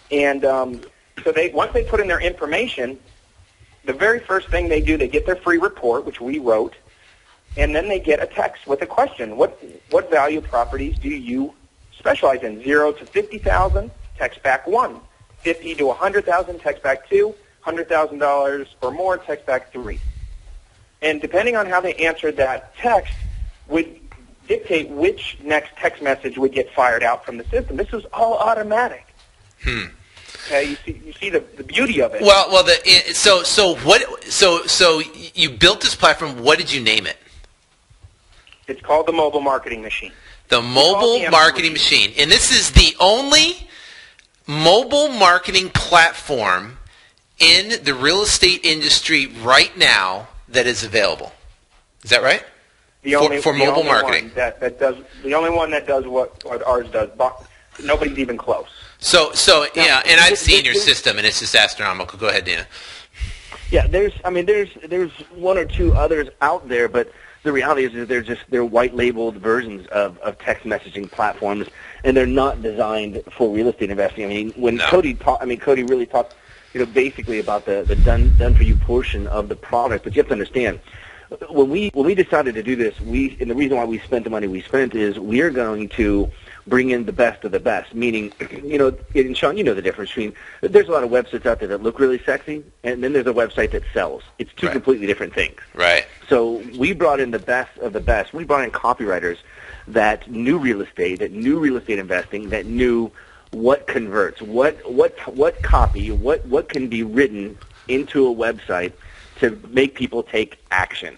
And so once they put in their information, the very first thing they do, they get their free report, which we wrote, and then they get a text with a question. What value properties do you specialize in? 0 to 50,000, text back 1. 50 to 100,000, text back 2. $100,000 or more, text back 3. And depending on how they answered that text would dictate which next text message would get fired out from the system. This is all automatic. Okay, you see the beauty of it. Well, so you built this platform. What did you name it? It's called the Mobile Marketing Machine. The Mobile Marketing Machine. And this is the only mobile marketing platform in the real estate industry right now that is available. Is that right? For mobile marketing. The only one that does what ours does. Nobody's even close. So yeah, and I've seen your system, and it's just astronomical. Go ahead, Dana. Yeah, there's one or two others out there, but the reality is they're white labeled versions of text messaging platforms, and they're not designed for real estate investing. I mean, Cody really talked, basically about the done for you portion of the product. But you have to understand, when we decided to do this, and the reason why we spent the money we spent is we are going to bring in the best of the best. Meaning, and Sean, you know the difference between, there's a lot of websites out there that look really sexy, and then there's a website that sells. It's two completely different things. Right. So we brought in the best of the best. We brought in copywriters that knew real estate, investing, that knew what converts, what copy, what can be written into a website to make people take action.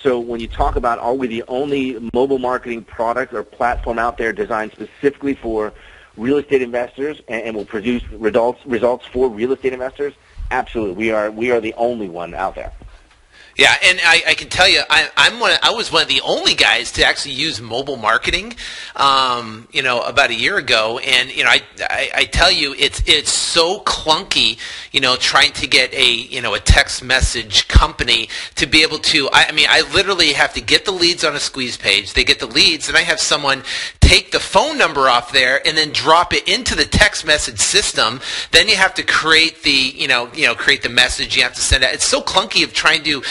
So when you talk about, are we the only mobile marketing product or platform out there designed specifically for real estate investors and will produce results for real estate investors? Absolutely. We are the only one out there. Yeah, and I can tell you, I was one of the only guys to actually use mobile marketing, about a year ago, and I tell you, it's so clunky, trying to get a text message company to be able to. I literally have to get the leads on a squeeze page. They get the leads, and I have someone take the phone number off there and then drop it into the text message system. Then you have to create the create the message. You have to send it. It's so clunky of trying to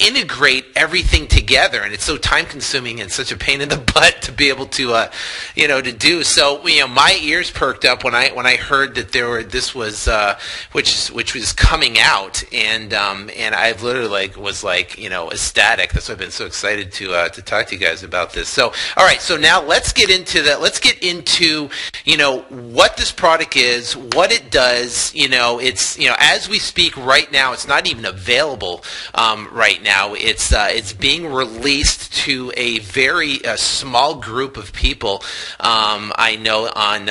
integrate everything together, and it's so time consuming and such a pain in the butt to be able to to do. So my ears perked up when I heard that this was which was coming out, and I literally was ecstatic. That's why I've been so excited to talk to you guys about this. So all right, so now let's get into that. Let's get into what this product is, what it does. It's as we speak right now, it's not even available right now. It's being released to a very small group of people. I know on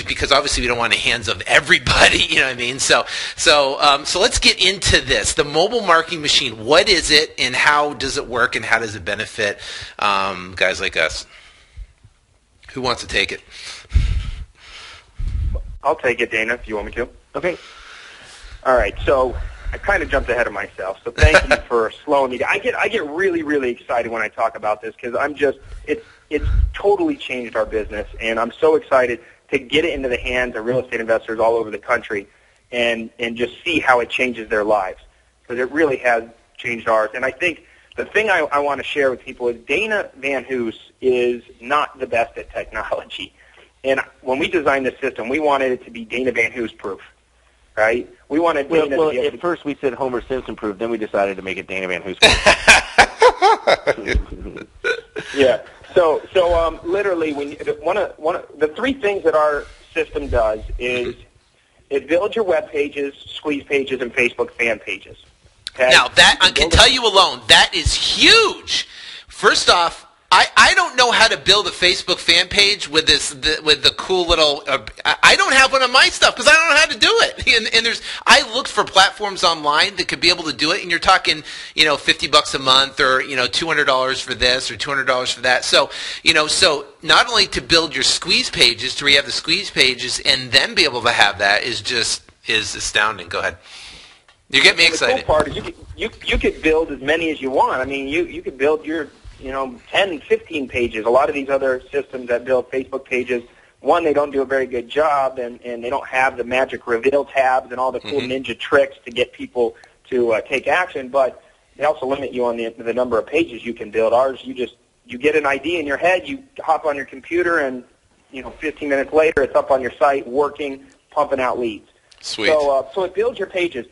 because obviously we don't want the hands of everybody. You know what I mean? So let's get into this. The mobile marketing machine. What is it, and how does it work, and how does it benefit guys like us? Who wants to take it? I'll take it, Dana, if you want me to. Okay. All right. So I kind of jumped ahead of myself, so thank you for slowing me down. I get really, really excited when I talk about this because it's totally changed our business, and I'm so excited to get it into the hands of real estate investors all over the country and just see how it changes their lives, because it really has changed ours. And I think the thing I want to share with people is Dana Van Hoos is not the best at technology. And when we designed this system, we wanted it to be Dana Van Hoos proof, right? We wanted Dana to be able at first we said Homer Simpson proof, then we decided to make it Dana Van Hoos proof. Yeah. So literally, one of the three things that our system does is it builds your web pages, squeeze pages, and Facebook fan pages. Okay? Now that I can tell you alone, that is huge. First off, I don't know how to build a Facebook fan page with the cool little. I don't have one on my stuff because I don't know how to do it. And I looked for platforms online that could be able to do it, and you're talking $50 a month or $200 for this or $200 for that. So so not only to build your squeeze pages, to rehab the squeeze pages, and then be able to have that is astounding. Go ahead. You get me excited. The cool part is you could build as many as you want. I mean, you could build your 10, 15 pages. A lot of these other systems that build Facebook pages, one, they don't do a very good job, and they don't have the magic reveal tabs and all the cool ninja tricks to get people to take action, but they also limit you on the number of pages you can build. Ours, you get an idea in your head, you hop on your computer, and 15 minutes later, it's up on your site, working, pumping out leads. Sweet. So it builds your pages.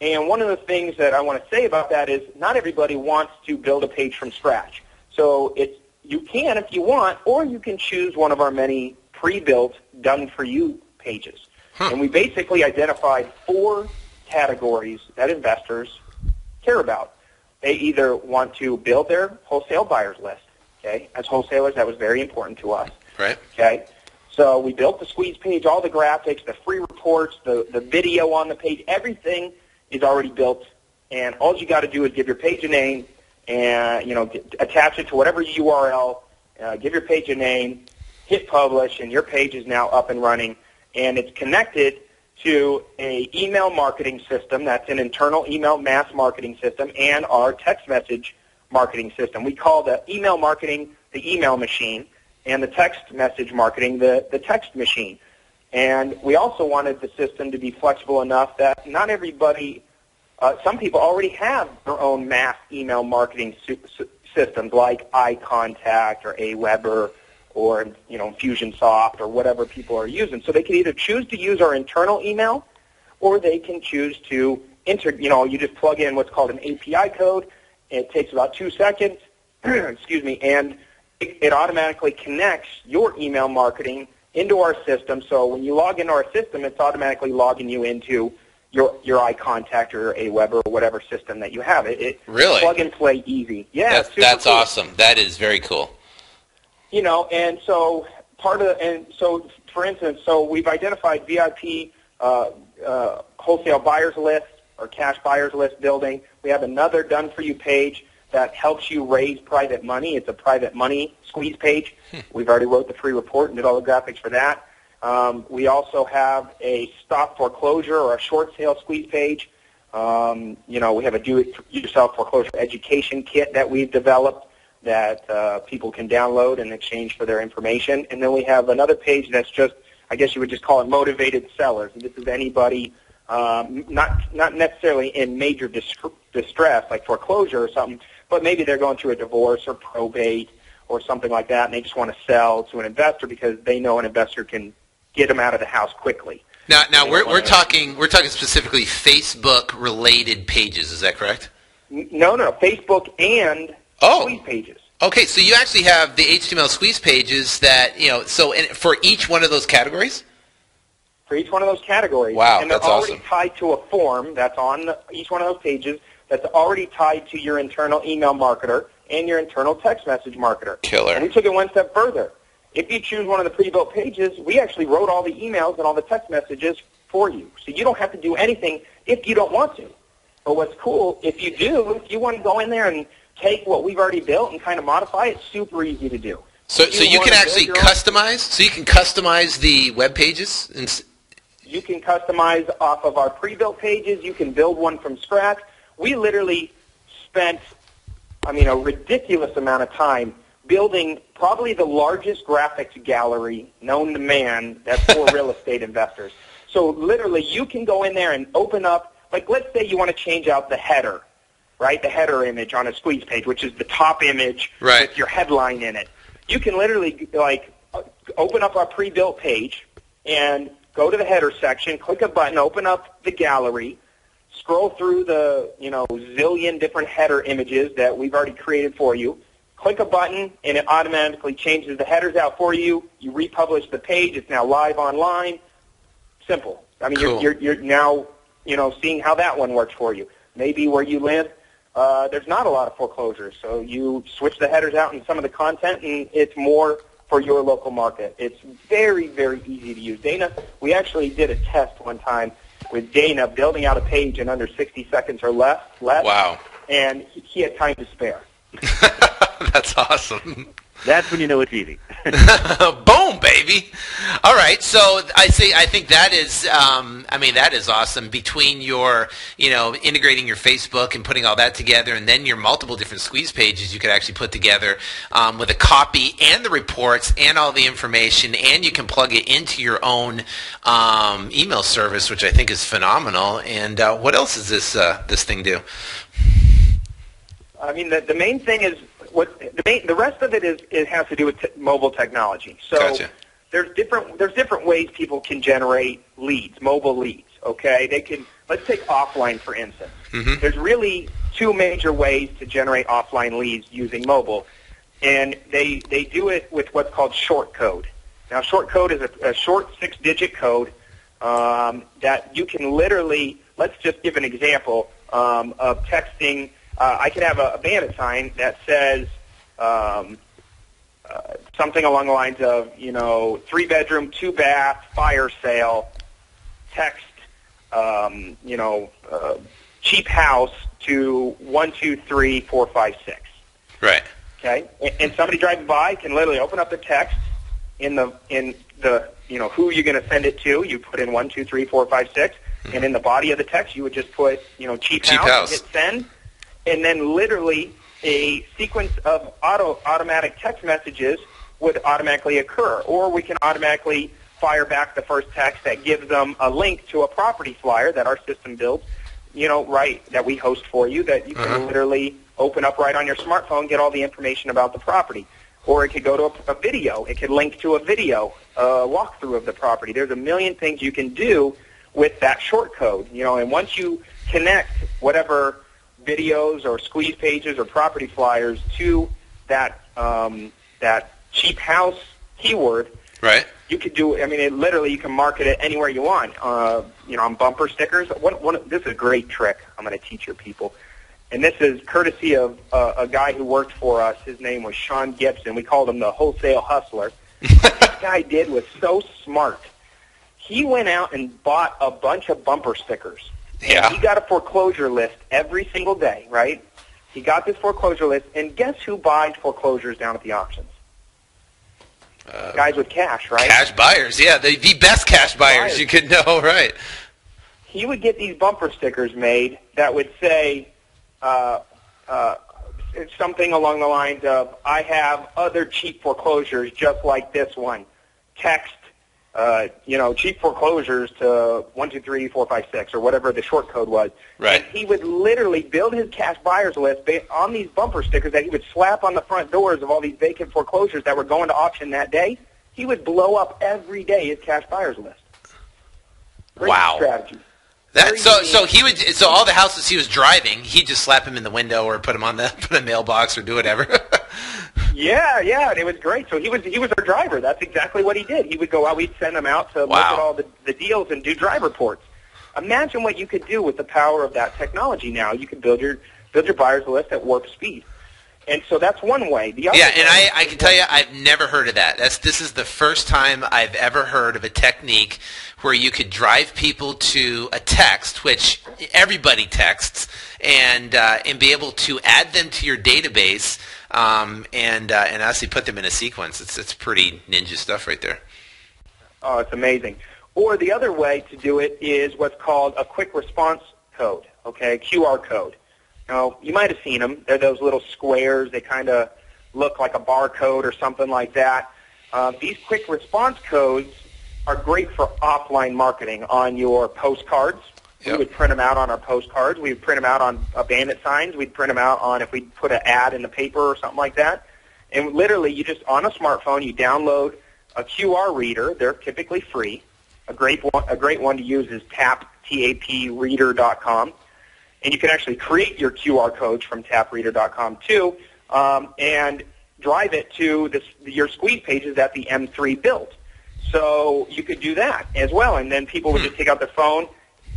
And one of the things that I want to say about that is not everybody wants to build a page from scratch. So you can if you want, or you can choose one of our many pre-built, done-for-you pages. And we basically identified 4 categories that investors care about. They either want to build their wholesale buyers list. Okay, as wholesalers, that was very important to us. Right. Okay, so we built the squeeze page, all the graphics, the free reports, the video on the page, everything is already built, and all you got to do is give your page a name, and attach it to whatever URL, give your page a name, hit publish, and your page is now up and running, and it's connected to a email marketing system. That's an internal email mass marketing system, and our text message marketing system. We call the email marketing the email machine, and the text message marketing the text machine. And we also wanted the system to be flexible enough that not everybody, some people already have their own mass email marketing systems like iContact or Aweber or Infusionsoft or whatever people are using. So they can either choose to use our internal email, or they can choose to you just plug in what's called an API code. It takes about 2 seconds, excuse me, and it automatically connects your email marketing into our system. So when you log into our system, it's automatically logging you into your eye contact or Aweber or whatever system that you have. It really plug and play easy. Yeah, that's cool. awesome. That is very cool. And so for instance, so we've identified VIP wholesale buyers list or cash buyers list building. We have another done for you page that helps you raise private money. It's a private money squeeze page. We've already wrote the free report and did all the graphics for that. We also have a stop foreclosure or a short sale squeeze page. We have a do-it-yourself foreclosure education kit that we've developed that people can download in exchange for their information. And then we have another page that's just, I guess you would just call it motivated sellers. And this is anybody not necessarily in major distress like foreclosure or something, but maybe they're going through a divorce or probate or something like that, and they just want to sell to an investor because they know an investor can get them out of the house quickly. Now we're talking specifically Facebook related pages. Is that correct? No, Facebook and squeeze pages. Okay, so you actually have the HTML squeeze pages that for each one of those categories. For each one of those categories. Wow, and they're that's already awesome. tied to a form that's on each one of those pages that's already tied to your internal email marketer and your internal text message marketer. Killer. And we took it one step further. If you choose one of the pre-built pages, we actually wrote all the emails and all the text messages for you. So you don't have to do anything if you don't want to. But what's cool, if you do, if you want to go in there and take what we've already built and kind of modify it, super easy to do. So you can actually customize? So you can customize the web pages? You can customize off of our pre-built pages. You can build one from scratch. We literally spent, a ridiculous amount of time building probably the largest graphics gallery known to man that's for real estate investors. So literally you can go in there and open up, like let's say you want to change out the header, right? The header image on a squeeze page, which is the top image with your headline in it. You can literally open up our pre-built page and go to the header section, click a button, open up the gallery, scroll through the zillion different header images that we've already created for you. Click a button, and it automatically changes the headers out for you. You republish the page. It's now live online. Simple. Cool. You're now seeing how that one works for you. Maybe where you live, there's not a lot of foreclosures, so you switch the headers out and some of the content, and it's more for your local market. It's very, very easy to use. Dana, we actually did a test one time with Dana building out a page in under 60 seconds or less. Wow. And he had time to spare. That's awesome. That's when you know it's easy. Boom, baby. All right, so I think that is, that is awesome. Between your, integrating your Facebook and putting all that together, and then your multiple different squeeze pages you could actually put together with a copy and the reports and all the information, and you can plug it into your own email service, which I think is phenomenal. And what else does this thing do? The main thing is the rest of it has to do with mobile technology. So Gotcha. there's different ways people can generate leads, mobile leads. Okay, let's take offline for instance. Mm-hmm. There's really two major ways to generate offline leads using mobile, and they do it with what's called short code. Now, short code is a short 6-digit code that you can literally. Let's just give an example of texting. I could have a bandit sign that says something along the lines of, 3-bedroom, 2-bath, fire sale, text, cheap house to 123456. Right. Okay, and somebody driving by can literally open up the text in the who you're going to send it to. You put in 123456, and in the body of the text you would just put cheap house. Hit send. And then literally a sequence of automatic text messages would automatically occur. Or we can automatically fire back the first text that gives them a link to a property flyer that our system builds, that we host for you, that you can literally open up right on your smartphone, get all the information about the property. Or it could go to a video. It could link to a video, walkthrough of the property. There's a million things you can do with that short code. And once you connect whatever videos or squeeze pages or property flyers to that cheap house keyword, Right. You could do, I mean, literally you can market it anywhere you want, on bumper stickers. This is a great trick I'm going to teach your people. And this is courtesy of a guy who worked for us. His name was Sean Gibson. We called him the wholesale hustler. What this guy did was so smart. He went out and bought a bunch of bumper stickers. Yeah. And he got a foreclosure list every single day, right? He got this foreclosure list, and guess who buys foreclosures down at the auctions? Guys with cash, right? Cash buyers, yeah, the best cash buyers you could know, right? He would get these bumper stickers made that would say something along the lines of, "I have other cheap foreclosures just like this one. Text, cheap foreclosures to 123456 or whatever the short code was." Right. And he would literally build his cash buyers list on these bumper stickers that he would slap on the front doors of all these vacant foreclosures that were going to auction that day. He would blow up every day his cash buyers list. Great Wow. strategy. So all the houses he was driving, he'd just slap him in the window or put a mailbox or do whatever. Yeah, and it was great. So he was our driver. That's exactly what he did. He would go out. We'd send him out to look at all the deals and do drive reports. Imagine what you could do with the power of that technology now. You could build your buyers list at warp speed. And so that's one way. The other and I can tell you, I've never heard of that. This is the first time I've ever heard of a technique where you could drive people to a text, which everybody texts, and be able to add them to your database, and actually put them in a sequence. It's pretty ninja stuff right there. Oh, it's amazing. Or the other way to do it is what's called a quick response code, okay, QR code. Now, you might have seen them. They're those little squares. They kind of look like a barcode or something like that. These quick response codes are great for offline marketing on your postcards. Yep. We would print them out on our postcards. We would print them out on bandit signs. We'd print them out on if we put an ad in the paper or something like that. And literally, you just, on a smartphone, you download a QR reader. They're typically free. A great one to use is tapreader.com. And you can actually create your QR codes from tapreader.com too, and drive it to your squeeze pages that the M3 built. So you could do that as well, and then people would just take out their phone,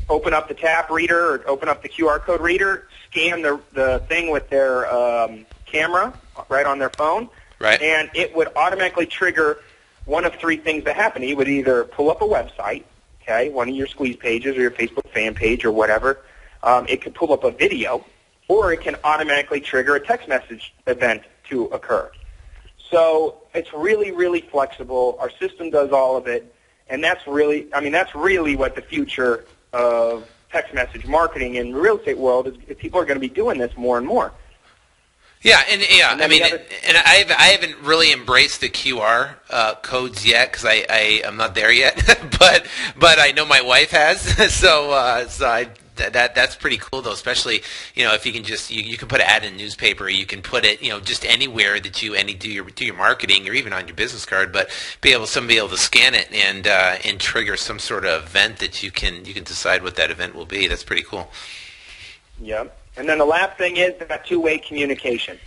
open up the tap reader or open up the QR code reader, scan the thing with their camera right on their phone, right, and it would automatically trigger one of three things that happen. You would either pull up a website, okay, one of your squeeze pages or your Facebook fan page or whatever. It could pull up a video, or it can automatically trigger a text message event to occur. So it's really, really flexible. Our system does all of it, and that's really what the future of text message marketing in the real estate world is. People are going to be doing this more and more. Yeah, and I haven't really embraced the QR codes yet because I'm not there yet, but I know my wife has, so that's pretty cool though. Especially if you can just you can put an ad in a newspaper, you can put it just anywhere that you do your marketing or even on your business card, but somebody able to scan it and trigger some sort of event that you can decide what that event will be. That's pretty cool. Yep. And then the last thing is that two-way communication.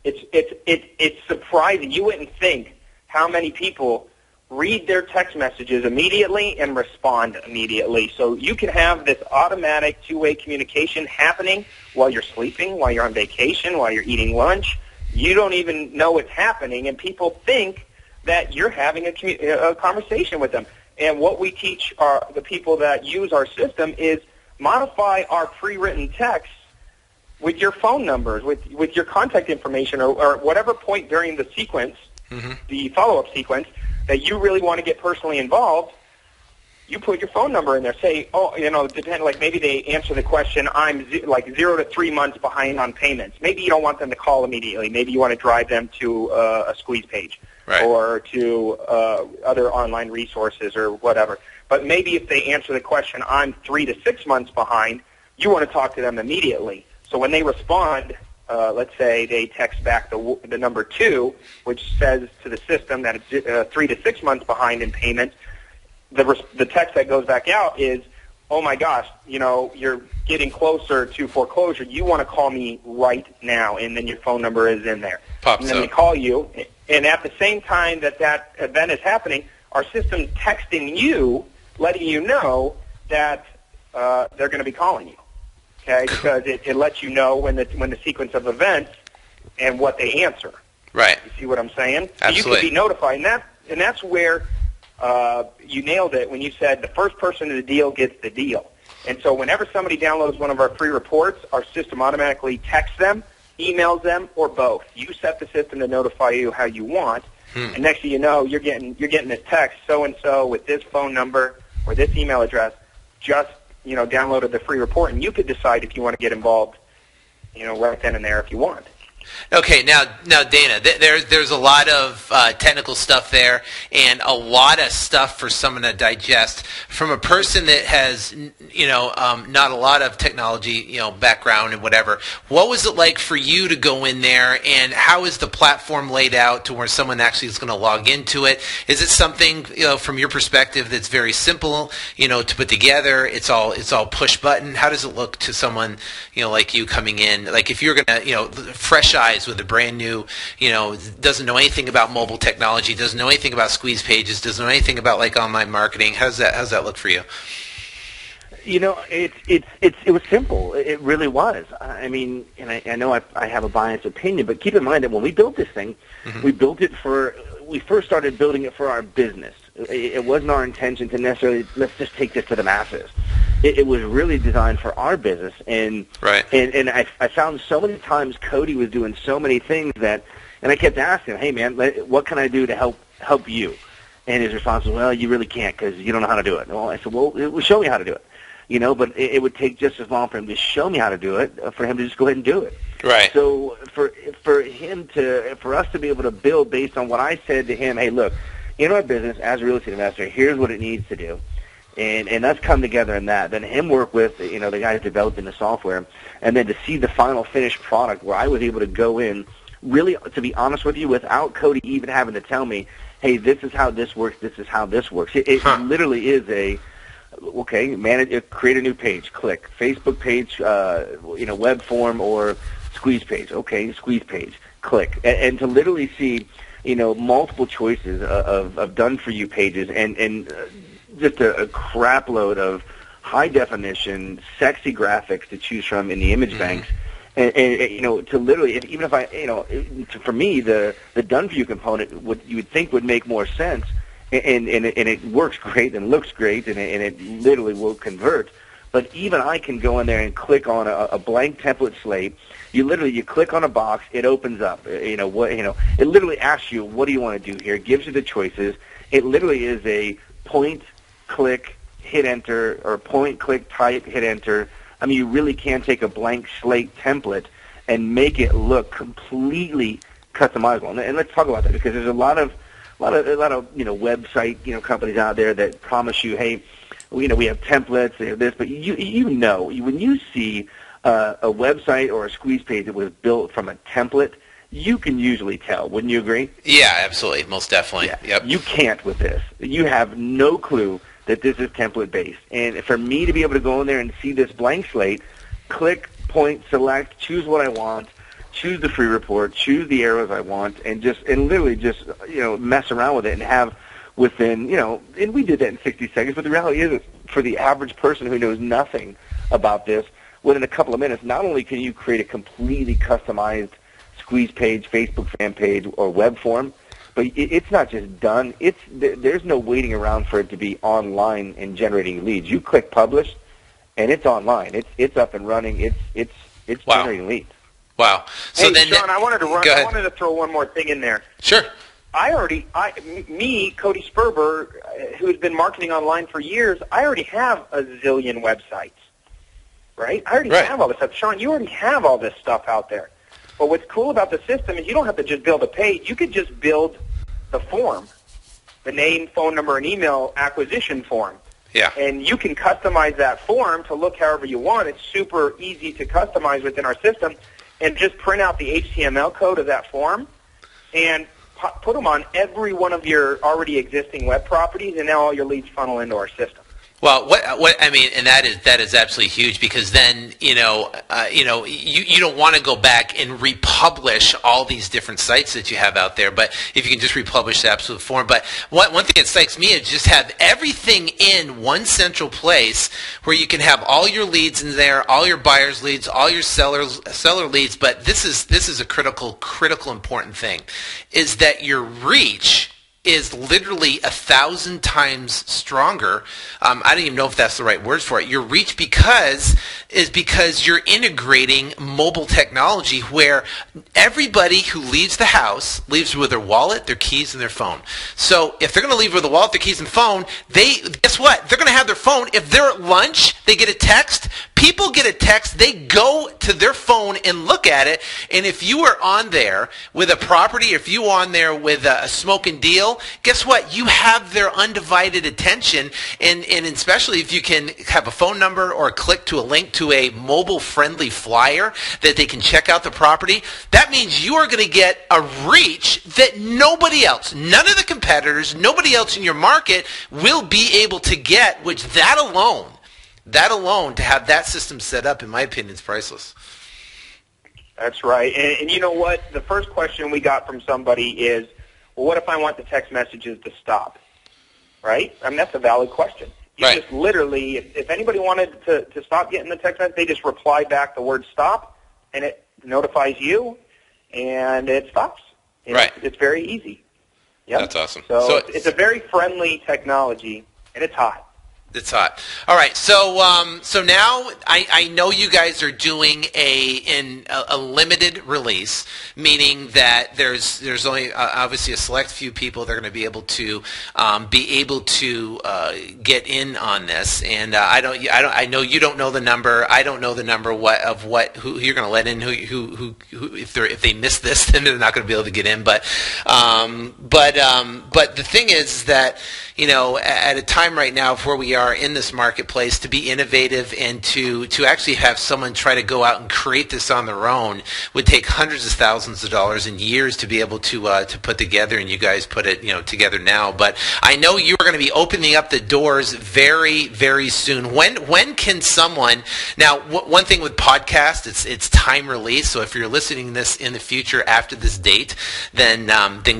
It's surprising. You wouldn't think how many people read their text messages immediately and respond immediately. So you can have this automatic two-way communication happening while you're sleeping, while you're on vacation, while you're eating lunch. You don't even know it's happening, and people think that you're having a conversation with them. And what we teach the people that use our system is modify our pre-written text with your phone numbers, with your contact information, or whatever point during the sequence, the follow-up sequence, that you really want to get personally involved. You put your phone number in there. Say, like maybe they answer the question, I'm 0 to 3 months behind on payments. Maybe you don't want them to call immediately. Maybe you want to drive them to a squeeze page, right, or to other online resources or whatever. But maybe if they answer the question, I'm 3 to 6 months behind, you want to talk to them immediately. So when they respond, let's say they text back the number 2, which says to the system that it's 3 to 6 months behind in payment, the text that goes back out is, oh my gosh, you're getting closer to foreclosure. You want to call me right now, and then your phone number is in there. Pops and then up. they call you, and at the same time that event is happening, our system's texting you, letting you know that they're going to be calling you. Okay, because it lets you know when the sequence of events and what they answer. Right. You see what I'm saying? Absolutely. You can be notified, and that's where you nailed it when you said the first person to the deal gets the deal. And so whenever somebody downloads one of our free reports, our system automatically texts them, emails them, or both. You set the system to notify you how you want, and next thing you know, you're getting this text, so-and-so with this phone number or this email address just downloaded the free report, and you could decide if you want to get involved, right then and there if you want. Okay, now Dana, there's a lot of technical stuff there, and a lot of stuff for someone to digest. From a person that has, not a lot of technology, background and whatever, what was it like for you to go in there, and how is the platform laid out to where someone actually is going to log into it? Is it something, from your perspective, that's very simple, to put together? It's all push button. How does it look to someone, like you coming in? Like if you're going to, fresh eyes with a brand new, doesn't know anything about mobile technology, doesn't know anything about squeeze pages, doesn't know anything about like online marketing. How's that look for you? It was simple. It really was. I mean, and I know I have a biased opinion, but keep in mind that when we built this thing, we first started building it for our business. It wasn't our intention to necessarily, let's just take this to the masses. It was really designed for our business, and right. And I found so many times Cody was doing so many things and I kept asking him, hey man, what can I do to help you? And his response was, well, you really can't because you don't know how to do it. Well, I said, well, show me how to do it. But it would take just as long for him to show me how to do it, for him to just go ahead and do it. Right. So for us to be able to build based on what I said to him, hey, look, in our business as a real estate investor, here's what it needs to do. And us come together in that. Then him work with, the guys developing the software, and then to see the final finished product where I was able to go in, really, to be honest with you, without Cody even having to tell me, hey, this is how this works, this is how this works. It literally is create a new page, click. Facebook page, web form or squeeze page. Okay, squeeze page, click. And to literally see, multiple choices of done-for-you pages and just a crap load of high-definition, sexy graphics to choose from in the image banks. And to literally, even if I, for me, the done-for-you component, you would think would make more sense, and it works great and looks great, and it literally will convert. But even I can go in there and click on a blank template slate. You click on a box, it opens up. It literally asks you, what do you want to do here? It gives you the choices. It literally is a point, click, hit enter, or point, click, type, hit enter. I mean, you really can take a blank slate template and make it look completely customizable. And let's talk about that, because there's a lot of website companies out there that promise you, hey, we have templates, they have this, but when you see a website or a squeeze page that was built from a template, you can usually tell. Wouldn't you agree? Yeah, absolutely, most definitely. Yeah. Yep. You can't with this. You have no clue that this is template-based. And for me to be able to go in there and see this blank slate, click, point, select, choose what I want, choose the free report, choose the arrows I want, and literally mess around with it and have within, and we did that in 60 seconds, but the reality is for the average person who knows nothing about this, within a couple of minutes, not only can you create a completely customized squeeze page, Facebook fan page, or web form, but it's not just done. There's no waiting around for it to be online and generating leads. You click publish, and it's online. It's up and running. It's Wow. generating leads. Wow. So hey, then, Sean, I wanted to throw one more thing in there. Sure. Cody Sperber, who's been marketing online for years, I already have a zillion websites, right? I already have all this stuff. Sean, you already have all this stuff out there. But what's cool about the system is you don't have to just build a page. You could just build the form, the name, phone number, and email acquisition form. Yeah. And you can customize that form to look however you want. It's super easy to customize within our system. And just print out the HTML code of that form and put them on every one of your already existing web properties, and now all your leads funnel into our system. Well, what I mean, and that is absolutely huge, because then you don't want to go back and republish all these different sites that you have out there. But if you can just republish the absolute form. But one thing that strikes me is just have everything in one central place where you can have all your leads in there, all your buyers' leads, all your seller leads. But this is a critical important thing, is that your reach is literally 1,000 times stronger. I don't even know if that's the right word for it. Your reach because you're integrating mobile technology, where everybody who leaves the house leaves with their wallet, their keys, and their phone. So if they're going to leave with a wallet, their keys, and phone, guess what? They're going to have their phone. If they're at lunch, they get a text. People get a text, they go to their phone and look at it, and if you are on there with a property, if you are on there with a smoking deal, guess what? You have their undivided attention, and especially if you can have a phone number or click to a link to a mobile-friendly flyer that they can check out the property, that means you are going to get a reach that nobody else, none of the competitors, nobody else in your market will be able to get, which that alone, to have that system set up, in my opinion, is priceless. That's right. And you know what? The first question we got from somebody is, well, what if I want the text messages to stop? Right? I mean, that's a valid question. You right. Just literally, if anybody wanted to stop getting the text message, they just reply back the word stop, and it notifies you, and it stops. Right. It's very easy. Yep. That's awesome. So it's a very friendly technology, and it's hot. It's hot. All right, so now I know you guys are doing a limited release, meaning that there's only obviously a select few people that are going to be able to get in on this, and I know you don't know the number. I don't know the number who you're going to let in. Who if they miss this, then they're not going to be able to get in. But the thing is that, at a time right now where we are in this marketplace, to be innovative and to actually have someone try to go out and create this on their own would take hundreds of thousands of dollars and years to be able to put together, and you guys put it together now. But I know you are going to be opening up the doors very, very soon. When can someone now? One thing with podcasts, it's time release. So if you're listening this in the future after this date, then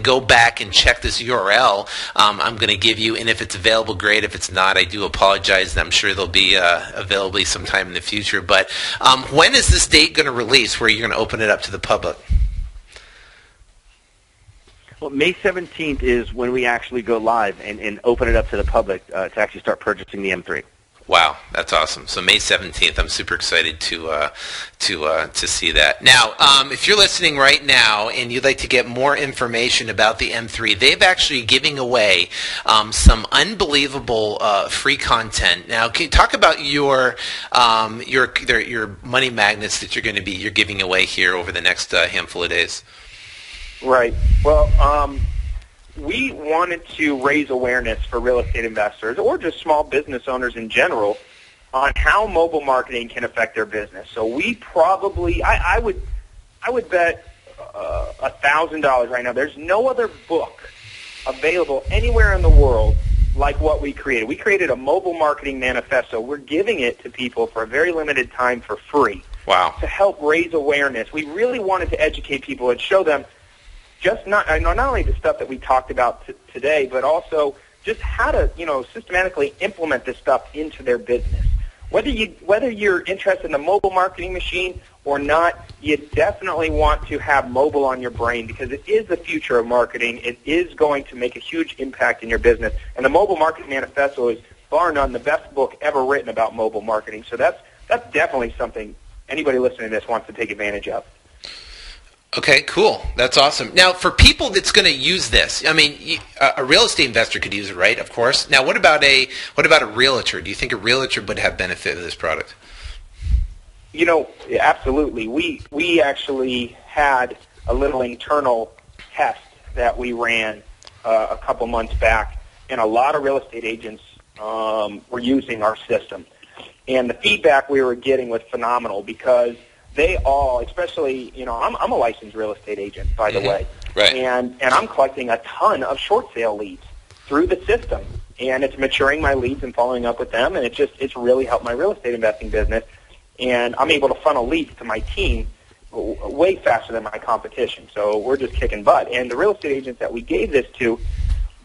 go back and check this URL. I'm going to give you, and if it's available, great. If it's not, I do apologize. I'm sure they'll be available sometime in the future. But when is this date going to release, where you're going to open it up to the public? Well, May 17th is when we actually go live and open it up to the public to actually start purchasing the M3. Wow, that's awesome. So May 17th, I'm super excited to see that. Now, if you're listening right now and you'd like to get more information about the M3, they've actually giving away some unbelievable free content. Now, can you talk about your money magnets that you're giving away here over the next handful of days? Right. Well, we wanted to raise awareness for real estate investors, or just small business owners in general, on how mobile marketing can affect their business. So we probably, I would bet $1,000 right now. There's no other book available anywhere in the world like what we created. We created a mobile marketing manifesto. We're giving it to people for a very limited time for free. Wow. To help raise awareness. We really wanted to educate people and show them just not only the stuff that we talked about today, but also just how to systematically implement this stuff into their business. Whether you're interested in the mobile marketing machine or not, you definitely want to have mobile on your brain, because it is the future of marketing. It is going to make a huge impact in your business. And the Mobile Marketing Manifesto is bar none the best book ever written about mobile marketing. So that's definitely something anybody listening to this wants to take advantage of. Okay, cool. That's awesome. Now, for people that's going to use this, I mean, a real estate investor could use it, right? Of course. Now, what about a realtor? Do you think a realtor would have benefit of this product? Absolutely. We actually had a little internal test that we ran a couple months back, and a lot of real estate agents were using our system. And the feedback we were getting was phenomenal, because they all, especially, I'm a licensed real estate agent, by the way. Right. And I'm collecting a ton of short sale leads through the system. and it's maturing my leads and following up with them, and it's really helped my real estate investing business. And I'm able to funnel leads to my team way faster than my competition. So we're just kicking butt. And the real estate agents that we gave this to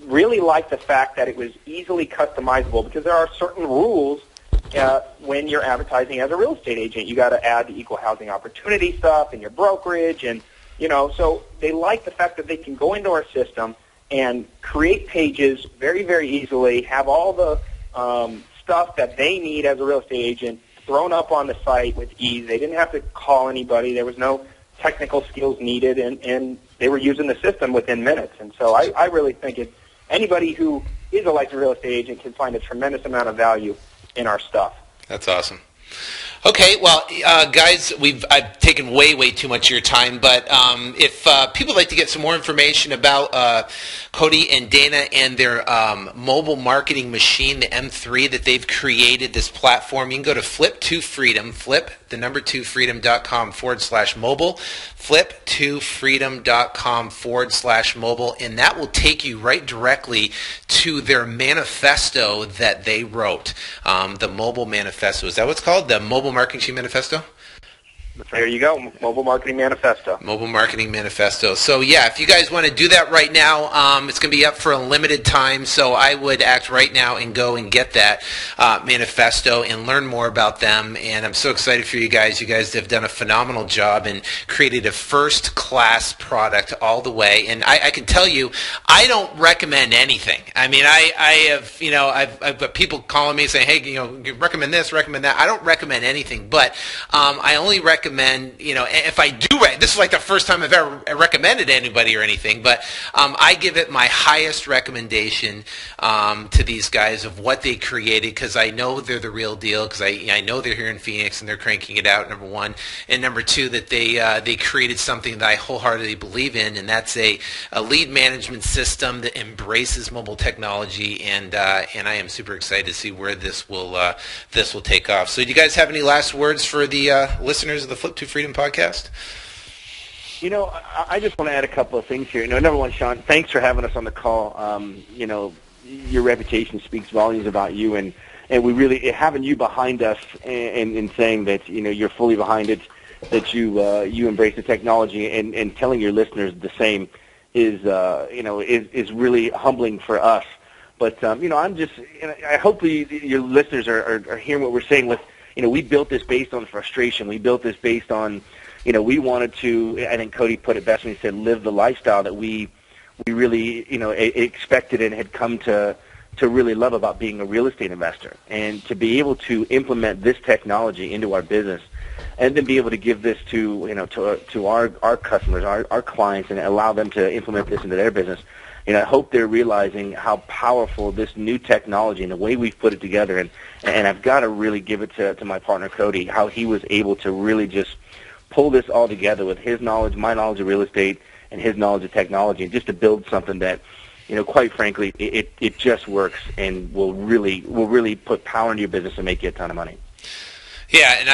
really liked the fact that it was easily customizable, because there are certain rules when you're advertising as a real estate agent. You got to add the equal housing opportunity stuff in your brokerage, and so they like the fact that they can go into our system and create pages very, very easily, have all the stuff that they need as a real estate agent thrown up on the site with ease. They didn't have to call anybody. There was no technical skills needed, and they were using the system within minutes. And so I really think anybody who is a licensed real estate agent can find a tremendous amount of value in our stuff. That's awesome. Okay, well, guys, I've taken way too much of your time, but if people would like to get some more information about Cody and Dana and their mobile marketing machine, the M3 that they've created, this platform, you can go to Flip2Freedom, flip2freedom.com/mobile, flip2freedom.com/mobile, and that will take you right directly to their manifesto that they wrote, the mobile manifesto. Is that what it's called? The Mobile Marketing Machine Manifesto? There you go, Mobile Marketing Manifesto. Mobile Marketing Manifesto. So, yeah, if you guys want to do that right now, it's going to be up for a limited time, so I would act right now and go and get that manifesto and learn more about them, and I'm so excited for you guys. You guys have done a phenomenal job and created a first-class product all the way, and I can tell you, I don't recommend anything. I mean, I've got people calling me saying, hey, recommend this, recommend that. I don't recommend anything, but I only recommend, if I do, this is like the first time I've ever recommended anybody or anything, but I give it my highest recommendation to these guys of what they created, because I know they're the real deal, because I know they're here in Phoenix and they're cranking it out, number one, and number two, that they created something that I wholeheartedly believe in, and that's a lead management system that embraces mobile technology, and I am super excited to see where this will take off. So do you guys have any last words for the listeners of the Flip to Freedom podcast? I just want to add a couple of things here. Number one, Sean, thanks for having us on the call. Your reputation speaks volumes about you, and we really, having you behind us and saying that, you're fully behind it, that you embrace the technology, and telling your listeners the same is really humbling for us. But, I'm just, I hope your listeners are hearing what we're saying with, we built this based on frustration. We built this based on, we wanted to, I think Cody put it best when he said, live the lifestyle that we really, expected and had come to really love about being a real estate investor. And to be able to implement this technology into our business, and then be able to give this to, to our customers, our clients, and allow them to implement this into their business. I hope they're realizing how powerful this new technology and the way we've put it together, and I've got to really give it to my partner Cody, how he was able to really just pull this all together with his knowledge, my knowledge of real estate, and his knowledge of technology, and just to build something that, quite frankly, it just works and will really put power into your business and make you a ton of money. Yeah, and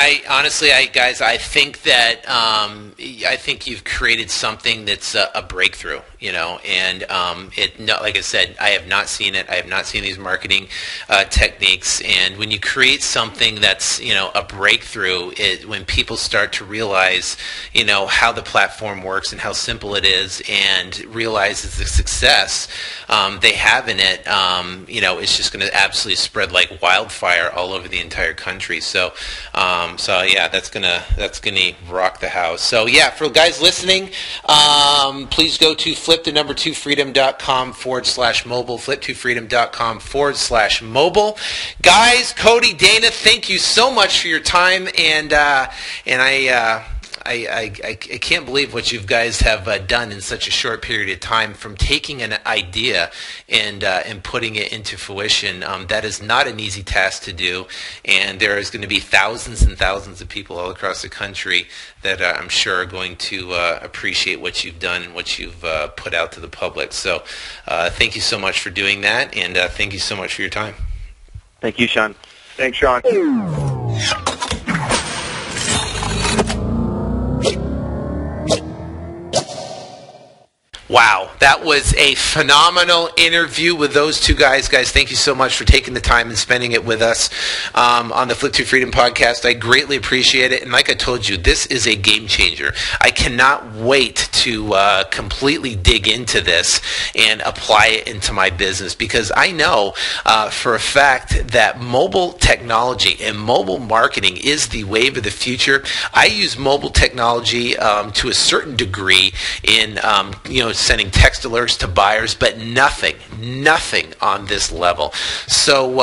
guys, I think that I think you've created something that's a breakthrough, and like I said, I have not seen it. I have not seen these marketing techniques, and when you create something that's a breakthrough, when people start to realize how the platform works and how simple it is, and realizes the success they have in it, it's just going to absolutely spread like wildfire all over the entire country. So yeah, that's gonna rock the house. So yeah, for guys listening, please go to flip2freedom.com/mobile, flip2freedom.com/mobile. Guys, Cody, Dana, thank you so much for your time, and I can't believe what you guys have done in such a short period of time, from taking an idea and putting it into fruition. That is not an easy task to do, and there is going to be thousands and thousands of people all across the country that I'm sure are going to appreciate what you've done and what you've put out to the public. So thank you so much for doing that, and thank you so much for your time. Thank you, Sean. Thanks, Sean. Wow. that was a phenomenal interview with those two guys. Guys, thank you so much for taking the time and spending it with us on the Flip to Freedom podcast. I greatly appreciate it. And like I told you, this is a game changer. I cannot wait to completely dig into this and apply it into my business, because I know for a fact that mobile technology and mobile marketing is the wave of the future. I use mobile technology to a certain degree in sending text alerts to buyers, but nothing on this level. So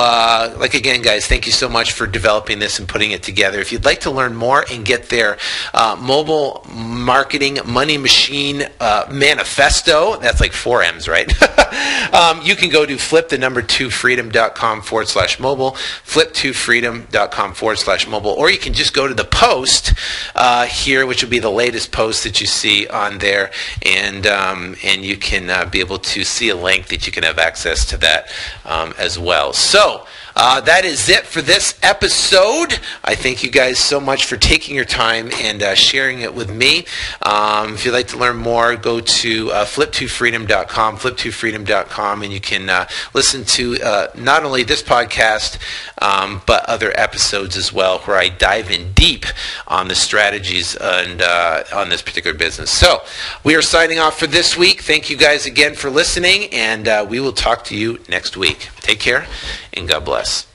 again, guys, thank you so much for developing this and putting it together. If you'd like to learn more and get their mobile marketing money machine manifesto, that's like 4 M's, right? You can go to flip2freedom.com/mobile, flip2freedom.com/mobile, or you can just go to the post here, which will be the latest post that you see on there, and you can be able to see a link that you can have access to that as well. So that is it for this episode. I thank you guys so much for taking your time and sharing it with me. If you'd like to learn more, go to flip2freedom.com, flip2freedom.com, and you can listen to not only this podcast, but other episodes as well, where I dive in deep on the strategies and on this particular business. So we are signing off for this week. Thank you guys again for listening, and we will talk to you next week. Take care, and God bless.